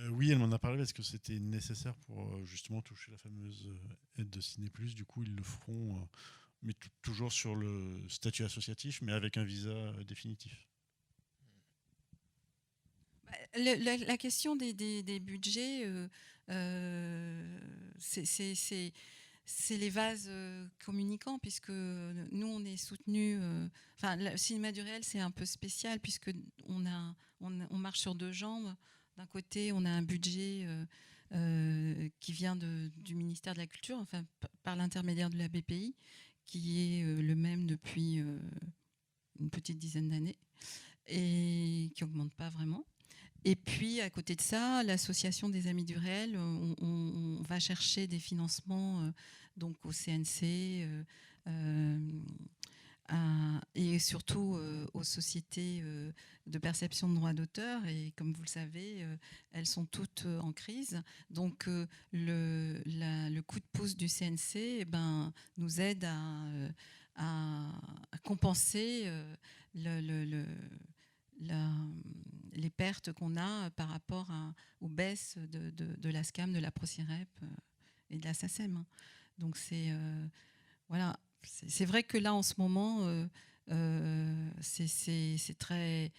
Oui, elle m'en a parlé parce que c'était nécessaire pour justement toucher la fameuse aide de Ciné+. Du coup, ils le feront, mais toujours sur le statut associatif, mais avec un visa définitif. La question des budgets, c'est les vases communicants, puisque nous, on est soutenus. Le cinéma du réel, c'est un peu spécial, puisque on marche sur deux jambes. D'un côté, on a un budget qui vient du ministère de la Culture, enfin, par l'intermédiaire de la BPI, qui est le même depuis une petite dizaine d'années, et qui n'augmente pas vraiment. Et puis, à côté de ça, l'association des Amis du Réel, on va chercher des financements donc au CNC et surtout aux sociétés de perception de droits d'auteur. Et comme vous le savez, elles sont toutes en crise. Donc, le coup de pouce du CNC nous aide à compenser les pertes qu'on a par rapport aux baisses de la SCAM, de la Procirep et de la SACEM. Donc voilà, c'est vrai que là en ce moment, c'est très...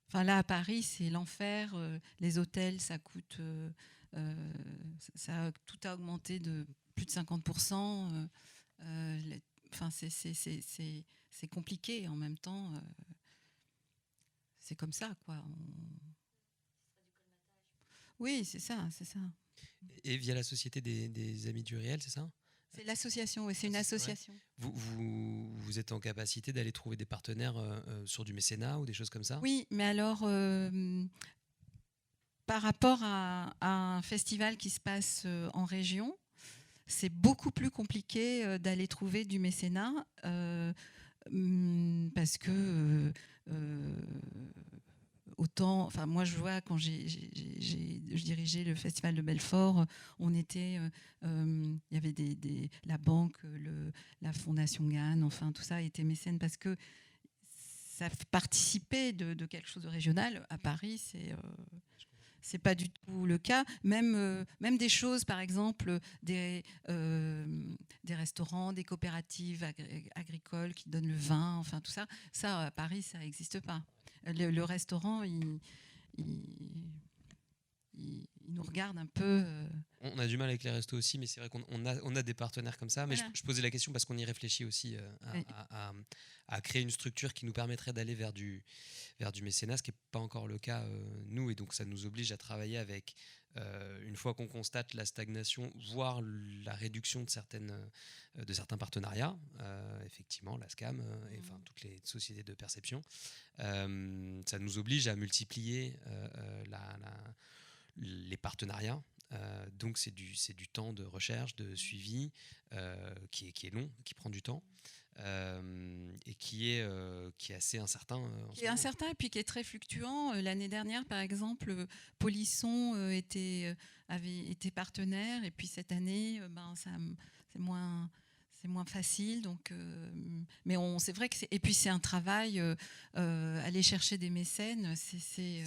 Enfin là à Paris, c'est l'enfer. Les hôtels, ça coûte... tout a augmenté de plus de 50%. Enfin, c'est compliqué en même temps. C'est comme ça, quoi. Oui, c'est ça. Et via la Société des Amis du Réel, c'est ça? C'est l'association, oui, c'est une association. Vous êtes en capacité d'aller trouver des partenaires sur du mécénat ou des choses comme ça? Oui, mais alors, par rapport à un festival qui se passe en région, c'est beaucoup plus compliqué d'aller trouver du mécénat parce que autant, enfin moi je vois quand je dirigeais le festival de Belfort, on était, il y avait la banque, la fondation Gann, enfin tout ça était mécène parce que ça participait de quelque chose de régional. À Paris, c'est pas du tout le cas. Même des choses, par exemple, des restaurants, des coopératives agricoles qui donnent le vin, enfin tout ça. Ça, à Paris, ça n'existe pas. Le restaurant, il nous regarde un peu. On a du mal avec les restos aussi, mais c'est vrai qu'on a des partenaires comme ça. Mais voilà. je posais la question parce qu'on y réfléchit aussi à créer une structure qui nous permettrait d'aller vers du mécénat, ce qui n'est pas encore le cas nous. Et donc ça nous oblige à travailler avec, une fois qu'on constate la stagnation, voire la réduction de certains partenariats, effectivement, la SCAM, et enfin toutes les sociétés de perception. Ça nous oblige à multiplier les partenariats. Donc c'est du temps de recherche, de suivi qui est long, qui prend du temps et qui est assez incertain. Qui est incertain et puis qui est très fluctuant. L'année dernière, par exemple, Polisson avait été partenaire et puis cette année, c'est moins facile. Donc, mais c'est vrai que c'est un travail. Aller chercher des mécènes, c'est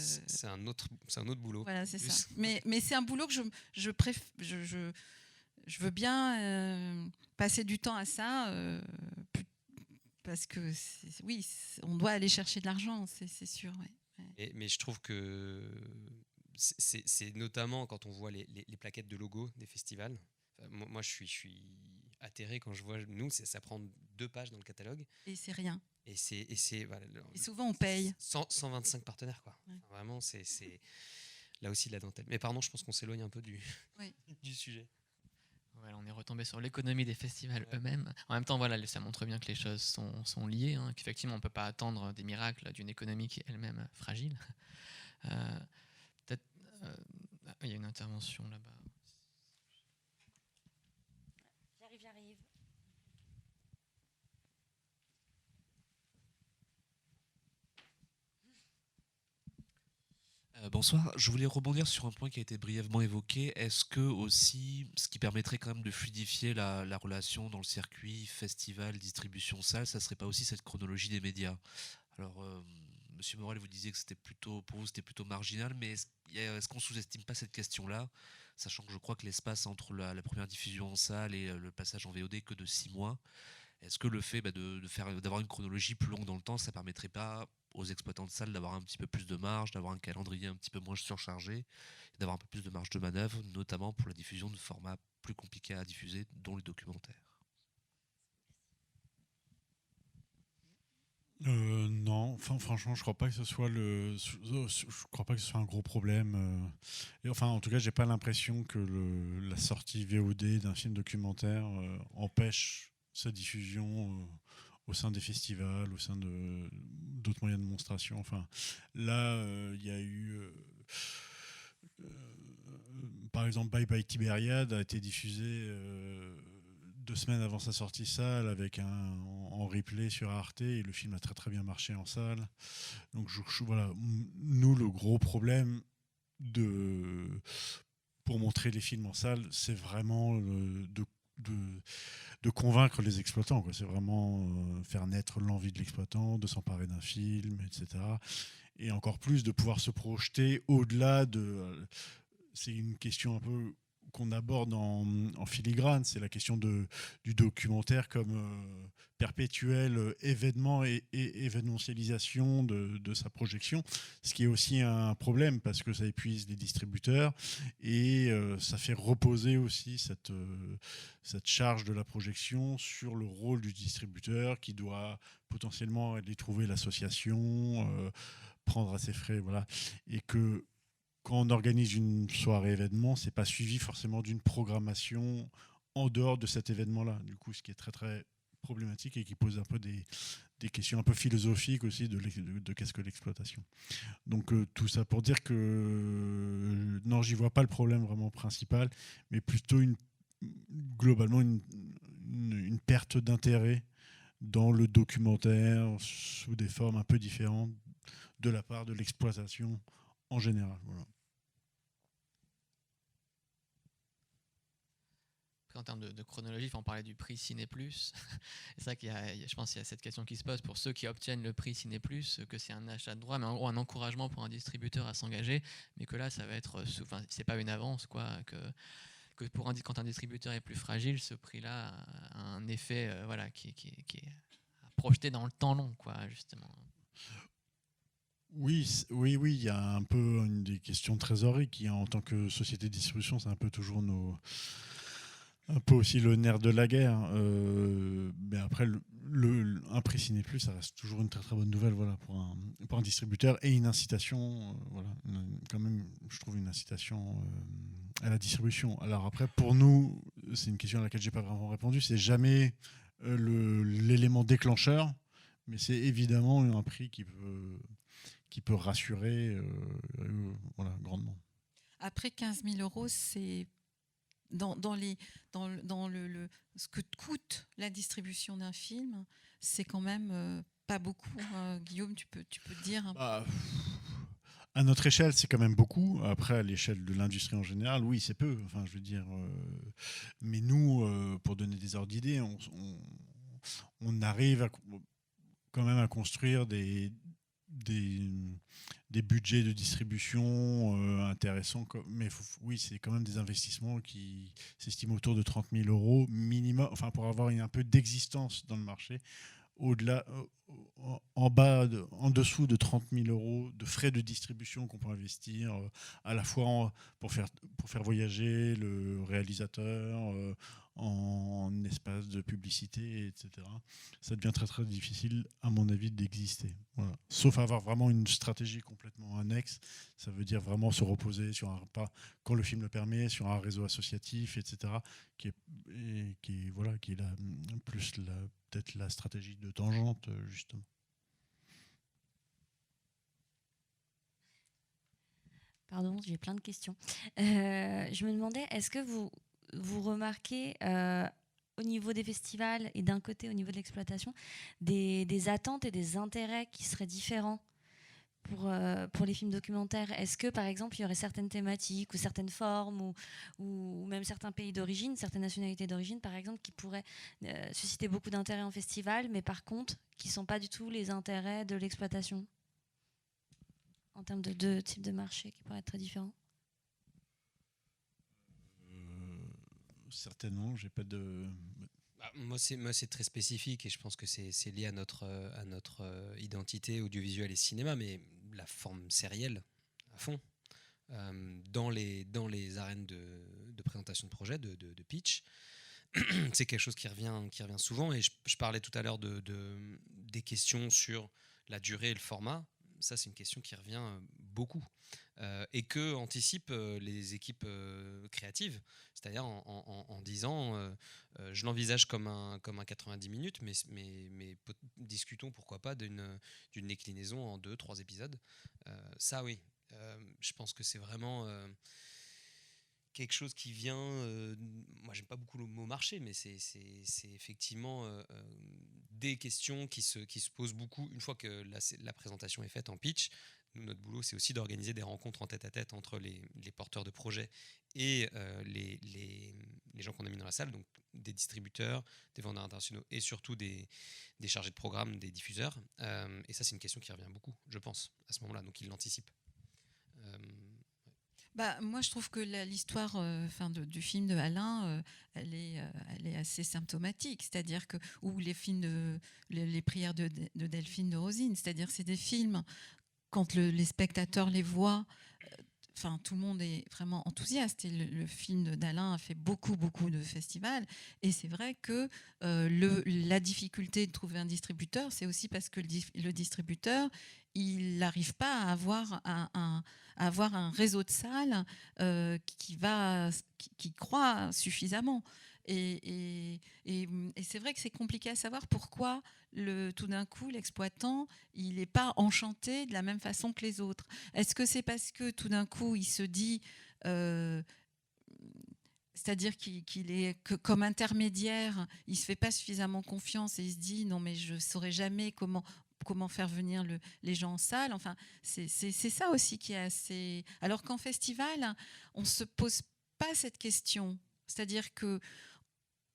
un autre boulot. Voilà, c'est ça. Mais c'est un boulot que je veux bien passer du temps à ça, parce que oui, on doit aller chercher de l'argent, c'est sûr. Ouais. Mais je trouve que c'est notamment quand on voit les plaquettes de logo des festivals. Enfin, moi, je suis atterré quand je vois, nous, ça prend 2 pages dans le catalogue. Et c'est rien. Voilà, et souvent, on paye. 125 partenaires, quoi. Ouais. Enfin, vraiment, c'est là aussi de la dentelle. Mais pardon, je pense qu'on s'éloigne un peu du sujet. Voilà, on est retombé sur l'économie des festivals eux-mêmes. En même temps, voilà, ça montre bien que les choses sont liées, qu'effectivement, on ne peut pas attendre des miracles d'une économie qui est elle-même fragile. Peut-être, il y a une intervention là-bas. J'arrive. Bonsoir, je voulais rebondir sur un point qui a été brièvement évoqué. Est-ce que aussi, ce qui permettrait quand même de fluidifier la relation dans le circuit festival, distribution, salle, ça serait pas aussi cette chronologie des médias? Alors, Monsieur Morel, vous disiez que pour vous c'était plutôt marginal, mais est-ce qu'on sous-estime pas cette question-là, sachant que je crois que l'espace entre la première diffusion en salle et le passage en VOD est que de 6 mois? Est-ce que le fait d'avoir une chronologie plus longue dans le temps, ça permettrait pas aux exploitants de salles d'avoir un petit peu plus de marge, d'avoir un calendrier un petit peu moins surchargé, d'avoir un peu plus de marge de manœuvre, notamment pour la diffusion de formats plus compliqués à diffuser, dont les documentaires? Non, enfin, franchement, je crois pas que ce soit un gros problème. Et enfin, en tout cas, j'ai pas l'impression que la sortie VOD d'un film documentaire empêche sa diffusion au sein des festivals, au sein d'autres moyens de démonstration. Enfin, là, il y a eu, par exemple, Bye Bye Tibériade a été diffusé 2 semaines avant sa sortie salle avec en replay sur Arte, et le film a très très bien marché en salle. Donc voilà, nous, le gros problème pour montrer les films en salle, c'est vraiment de convaincre les exploitants, quoi. C'est vraiment faire naître l'envie de l'exploitant, de s'emparer d'un film, etc. Et encore plus de pouvoir se projeter au-delà de... c'est une question un peu qu'on aborde en filigrane, c'est la question du documentaire comme perpétuel événement et événementialisation de sa projection, ce qui est aussi un problème parce que ça épuise les distributeurs et ça fait reposer aussi cette charge de la projection sur le rôle du distributeur qui doit potentiellement aller trouver l'association, prendre à ses frais, voilà, et que quand on organise une soirée événement, c'est pas suivi forcément d'une programmation en dehors de cet événement-là. Du coup, ce qui est très très problématique et qui pose un peu des questions un peu philosophiques aussi de qu'est-ce que l'exploitation. Donc tout ça pour dire que non, j'y vois pas le problème vraiment principal, mais plutôt globalement une perte d'intérêt dans le documentaire sous des formes un peu différentes de la part de l'exploitation en général. Voilà. En termes de chronologie, on parlait du prix Ciné+. C'est ça je pense qu'il y a cette question qui se pose pour ceux qui obtiennent le prix Ciné+, que c'est un achat de droit, mais en gros un encouragement pour un distributeur à s'engager, mais que là ça va être, c'est pas une avance, quoi, que quand un distributeur est plus fragile, ce prix-là a un effet voilà, qui est projeté dans le temps long, quoi, justement. Oui, il y a un peu des questions de trésorerie qui, en tant que société de distribution, c'est un peu toujours un peu aussi le nerf de la guerre. Mais après, un prix Ciné+, ça reste toujours une très très bonne nouvelle, voilà, pour un distributeur et une incitation, voilà, quand même, je trouve une incitation à la distribution. Alors après, pour nous, c'est une question à laquelle j'ai pas vraiment répondu. C'est jamais l'élément déclencheur, mais c'est évidemment un prix qui peut rassurer voilà, grandement. Après 15 000 €, c'est ce que coûte la distribution d'un film, c'est quand même pas beaucoup. Guillaume, tu peux dire. À notre échelle, c'est quand même beaucoup. Après, à l'échelle de l'industrie en général, oui, c'est peu. Enfin, je veux dire, mais nous, pour donner des ordres d'idées, on arrive quand même à construire des budgets de distribution intéressants. Mais oui, c'est quand même des investissements qui s'estiment autour de 30 000 € minimum, enfin, pour avoir un peu d'existence dans le marché. Au-delà, en dessous de 30 000 € de frais de distribution qu'on peut investir à la fois pour faire voyager le réalisateur en espace de publicité, etc. Ça devient très très difficile, à mon avis, d'exister. Voilà. Sauf avoir vraiment une stratégie complètement annexe. Ça veut dire vraiment se reposer sur quand le film le permet, sur un réseau associatif, etc. Qui est peut-être la stratégie de Tangente, justement. Pardon, j'ai plein de questions. Je me demandais, est-ce que vous remarquez au niveau des festivals et d'un côté au niveau de l'exploitation des attentes et des intérêts qui seraient différents pour les films documentaires? Est-ce que, par exemple, il y aurait certaines thématiques ou certaines formes ou même certains pays d'origine, certaines nationalités d'origine, par exemple, qui pourraient susciter beaucoup d'intérêt en festival, mais par contre, qui ne sont pas du tout les intérêts de l'exploitation, en termes de deux types de marchés qui pourraient être très différents? Certainement, j'ai pas de... Moi, c'est très spécifique et je pense que c'est lié à notre identité audiovisuelle et cinéma, mais la forme sérielle, à fond. Dans les arènes de présentation de projet, de pitch, c'est quelque chose qui revient souvent. Et je parlais tout à l'heure des questions sur la durée et le format. Ça, c'est une question qui revient beaucoup. Et que anticipent les équipes créatives, c'est-à-dire en disant je l'envisage comme un 90 minutes, mais discutons pourquoi pas d'une déclinaison en 2-3 épisodes. Ça oui, je pense que c'est vraiment quelque chose qui vient, moi j'aime pas beaucoup le mot marché, mais c'est effectivement des questions qui se posent beaucoup une fois que la présentation est faite en pitch, Nous, notre boulot, c'est aussi d'organiser des rencontres en tête-à-tête entre les porteurs de projets et les gens qu'on a mis dans la salle, donc des distributeurs, des vendeurs internationaux et surtout des chargés de programme, des diffuseurs. Et ça, c'est une question qui revient beaucoup, je pense, à ce moment-là. Donc, ils l'anticipent. Moi, je trouve que l'histoire du film de Alain, elle est assez symptomatique. C'est-à-dire que, ou les films les prières de Delphine de Rosine, c'est-à-dire c'est des films, quand les spectateurs les voient, tout le monde est vraiment enthousiaste. Et le film d'Alain a fait beaucoup de festivals. Et c'est vrai que la difficulté de trouver un distributeur, c'est aussi parce que le distributeur, il n'arrive pas à avoir un réseau de salles qui croît suffisamment. Et c'est vrai que c'est compliqué à savoir pourquoi tout d'un coup l'exploitant il n'est pas enchanté de la même façon que les autres. Est-ce que c'est parce que tout d'un coup il se dit c'est-à-dire qu'il est comme intermédiaire, il se fait pas suffisamment confiance et il se dit non mais je saurais jamais comment faire venir les gens en salle. Enfin, c'est ça aussi qui est assez... Alors qu'en festival, on ne se pose pas cette question. C'est-à-dire que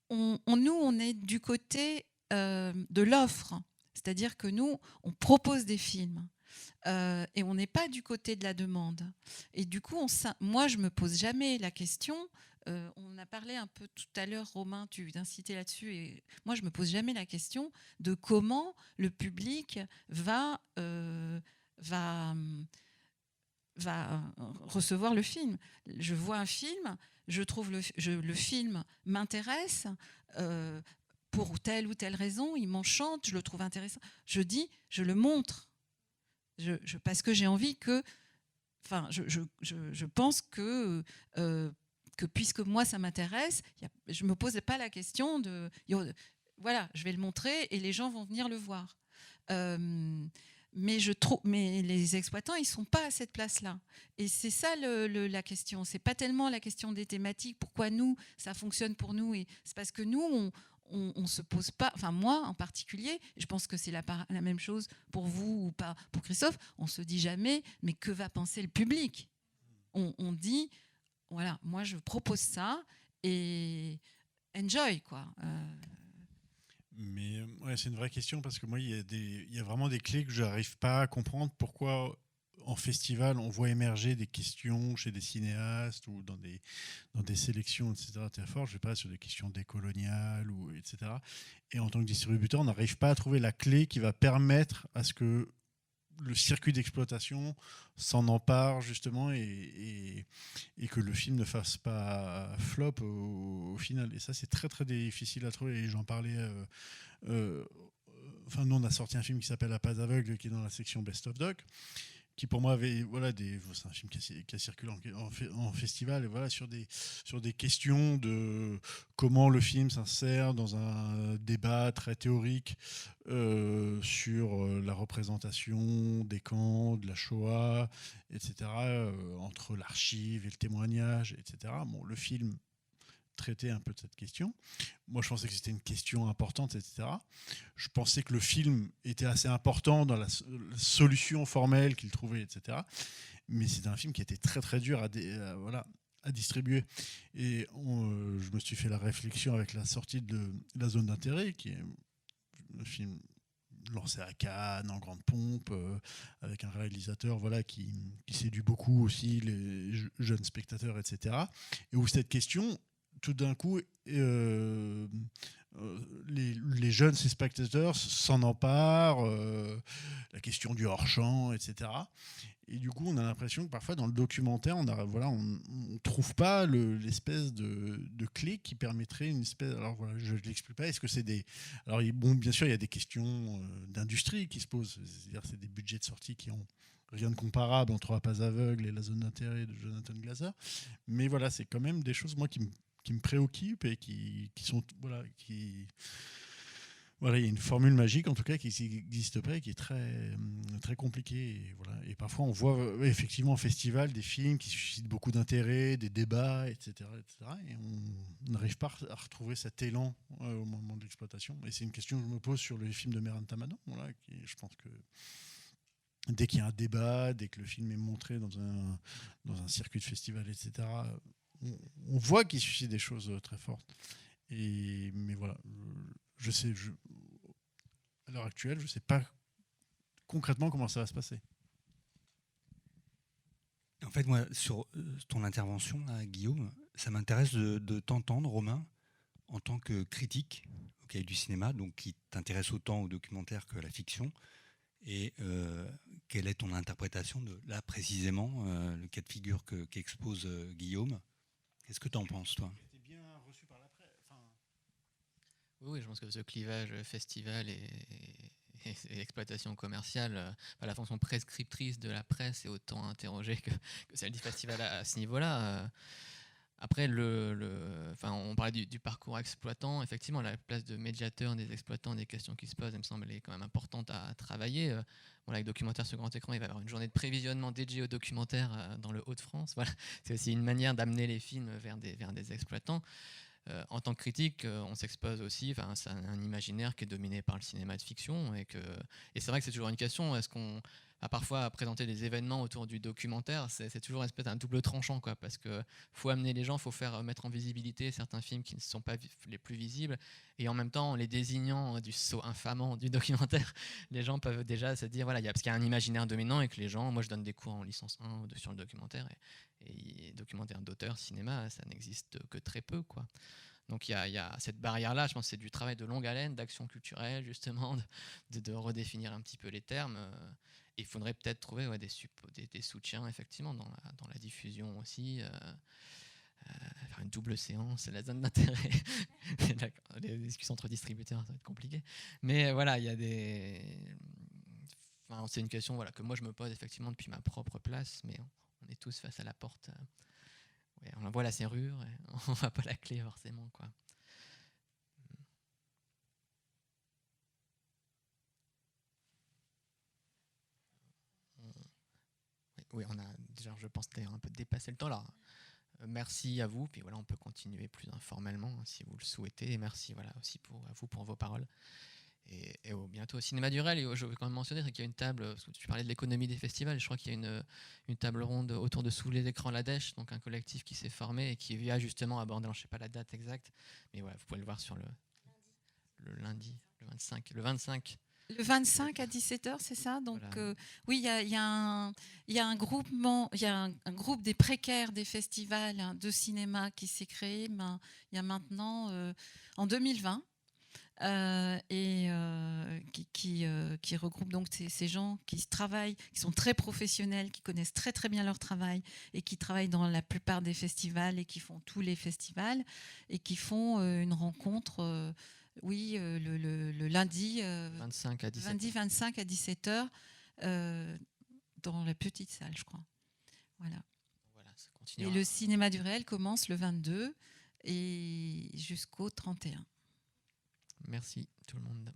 nous, on est du côté de l'offre. C'est-à-dire que nous, on propose des films. Et on n'est pas du côté de la demande. Et du coup, moi, je ne me pose jamais la question... on a parlé un peu tout à l'heure, Romain, tu incitais là-dessus, et moi je me pose jamais la question de comment le public va recevoir le film. Je vois un film, je trouve le film m'intéresse pour telle ou telle raison, il m'enchante, je le trouve intéressant. Je le montre, parce que j'ai envie que, je pense que puisque moi ça m'intéresse, je me pose pas la question de voilà, je vais le montrer et les gens vont venir le voir. Mais les exploitants ils sont pas à cette place-là. Et c'est ça la question. C'est pas tellement la question des thématiques. Pourquoi nous ça fonctionne pour nous, et c'est parce que nous on se pose pas. Enfin moi en particulier, je pense que c'est la même chose pour vous ou pas pour Christophe. On se dit jamais mais que va penser le public. On dit voilà, moi je propose ça et enjoy quoi. Mais ouais, c'est une vraie question parce que moi il y a vraiment des clés que je n'arrive pas à comprendre. Pourquoi en festival on voit émerger des questions chez des cinéastes ou dans des sélections, etc. très fort, je ne sais pas, sur des questions décoloniales etc. Et en tant que distributeur, on n'arrive pas à trouver la clé qui va permettre à ce que le circuit d'exploitation s'en empare justement et que le film ne fasse pas flop au final. Et ça, c'est très très difficile à trouver. Et j'en parlais. Nous, on a sorti un film qui s'appelle À pas aveugle, qui est dans la section Best of Doc, qui pour moi avait c'est un film qui a circulé en festival, et voilà, sur des questions de comment le film s'insère dans un débat très théorique sur la représentation des camps, de la Shoah, etc., entre l'archive et le témoignage, etc. Bon, le film traitait un peu de cette question. Moi, je pensais que c'était une question importante, etc. Je pensais que le film était assez important dans la solution formelle qu'il trouvait, etc. Mais c'était un film qui était très, très dur à distribuer. Et je me suis fait la réflexion avec la sortie de La Zone d'intérêt, qui est un film lancé à Cannes, en grande pompe, avec un réalisateur qui séduit beaucoup aussi les jeunes spectateurs, etc. Et où cette question... tout d'un coup, les jeunes spectateurs s'en emparent, la question du hors-champ, etc. Et du coup, on a l'impression que parfois, dans le documentaire, on ne trouve pas l'espèce de clé qui permettrait une espèce... Alors voilà, je ne l'explique pas. Est-ce que c'est des... Alors bon, bien sûr, il y a des questions d'industrie qui se posent. C'est-à-dire c'est des budgets de sortie qui ont rien de comparable entre À pas aveugle et La Zone d'intérêt de Jonathan Glazer. Mais voilà, c'est quand même des choses, moi, qui me préoccupent et qui sont... Voilà, il y a une formule magique, en tout cas, qui n'existe pas et qui est très, très compliquée. Et, voilà. Et parfois, on voit effectivement en festival des films qui suscitent beaucoup d'intérêt, des débats, etc., etc. Et on n'arrive pas à retrouver cet élan au moment de l'exploitation. Et c'est une question que je me pose sur le film de Mehran Tamadan. Voilà, je pense que dès qu'il y a un débat, dès que le film est montré dans un circuit de festival, etc., on voit qu'il suscite des choses très fortes. Mais voilà, à l'heure actuelle, je ne sais pas concrètement comment ça va se passer. En fait, moi, sur ton intervention, là, Guillaume, ça m'intéresse de t'entendre, Romain, en tant que critique au cahier du cinéma, donc qui t'intéresse autant au documentaire que à la fiction. Et quelle est ton interprétation de, là, précisément, le cas de figure qu'expose Guillaume? Qu'est-ce que tu en penses, toi? Oui, je pense que ce clivage festival et exploitation commerciale, la fonction prescriptrice de la presse est autant interrogée que celle du festival à ce niveau-là. Après, on parlait du parcours exploitant. Effectivement, la place de médiateur des exploitants, des questions qui se posent, elle me semble, est quand même importante à travailler. Avec Documentaire sur grand écran, il va y avoir une journée de prévisionnement dédiée aux documentaires dans le Hauts-de-France. Voilà. C'est aussi une manière d'amener les films vers des exploitants. En tant que critique, on s'expose aussi, c'est un imaginaire qui est dominé par le cinéma de fiction, et c'est vrai que c'est toujours une question, est-ce qu'on a parfois présenter des événements autour du documentaire, c'est toujours une espèce d'un double tranchant, quoi, parce que faut amener les gens, faut faire mettre en visibilité certains films qui ne sont pas les plus visibles, et en même temps, en les désignant du sceau infamant du documentaire, les gens peuvent déjà se dire, voilà, parce qu'il y a un imaginaire dominant, et que les gens, moi je donne des cours en licence 1 sur le documentaire, et documentaire d'auteur, cinéma, ça n'existe que très peu, quoi. Donc il y a cette barrière-là, je pense que c'est du travail de longue haleine, d'action culturelle, justement, de redéfinir un petit peu les termes. Il faudrait peut-être trouver des soutiens, effectivement, dans la diffusion aussi. Faire une double séance, la zone d'intérêt. Les discussions entre distributeurs, ça va être compliqué. Mais voilà, il y a c'est une question que moi je me pose effectivement depuis ma propre place, mais on est tous face à la porte. On voit la serrure, et on voit pas la clé forcément, quoi. Oui, on a déjà, je pense, d'ailleurs un peu dépassé le temps là. Merci à vous, puis voilà, on peut continuer plus informellement si vous le souhaitez. Et merci aussi à vous pour vos paroles. Et bientôt au Cinéma du Réel. Et je veux quand même mentionner qu'il y a une table, parce que tu parlais de l'économie des festivals, je crois qu'il y a une table ronde autour de Sous les écrans La Dèche, donc un collectif qui s'est formé et qui vient justement aborder, je ne sais pas la date exacte, mais voilà, vous pouvez le voir sur le lundi, le 25. Le 25 à 17h, c'est ça? Donc voilà. Oui, il y a un groupement, il y a un groupe des précaires des festivals de cinéma qui s'est créé il y a maintenant en 2020. Qui regroupe donc ces gens qui travaillent, qui sont très professionnels, qui connaissent très très bien leur travail et qui travaillent dans la plupart des festivals et qui font tous les festivals et qui font une rencontre le lundi 25 à 17h. Lundi 25 à 17h dans la petite salle, je crois. Voilà, ça continue. Et le Cinéma du Réel commence le 22 et jusqu'au 31. Merci tout le monde.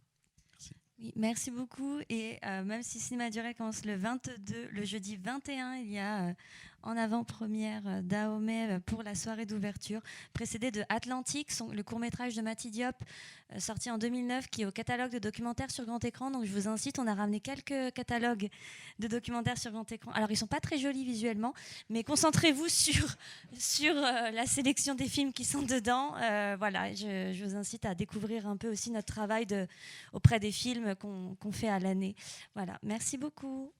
Oui, merci beaucoup. Et même si Cinéma du Réel commence le 22, le jeudi 21, il y a en avant-première Dahomey pour la soirée d'ouverture, précédée de Atlantique, le court-métrage de Mati Diop, sorti en 2009, qui est au catalogue de documentaires sur grand écran. Donc je vous incite, on a ramené quelques catalogues de documentaires sur grand écran. Alors ils ne sont pas très jolis visuellement, mais concentrez-vous sur la sélection des films qui sont dedans. Voilà, je vous incite à découvrir un peu aussi notre travail auprès des films qu'on fait à l'année. Voilà, merci beaucoup.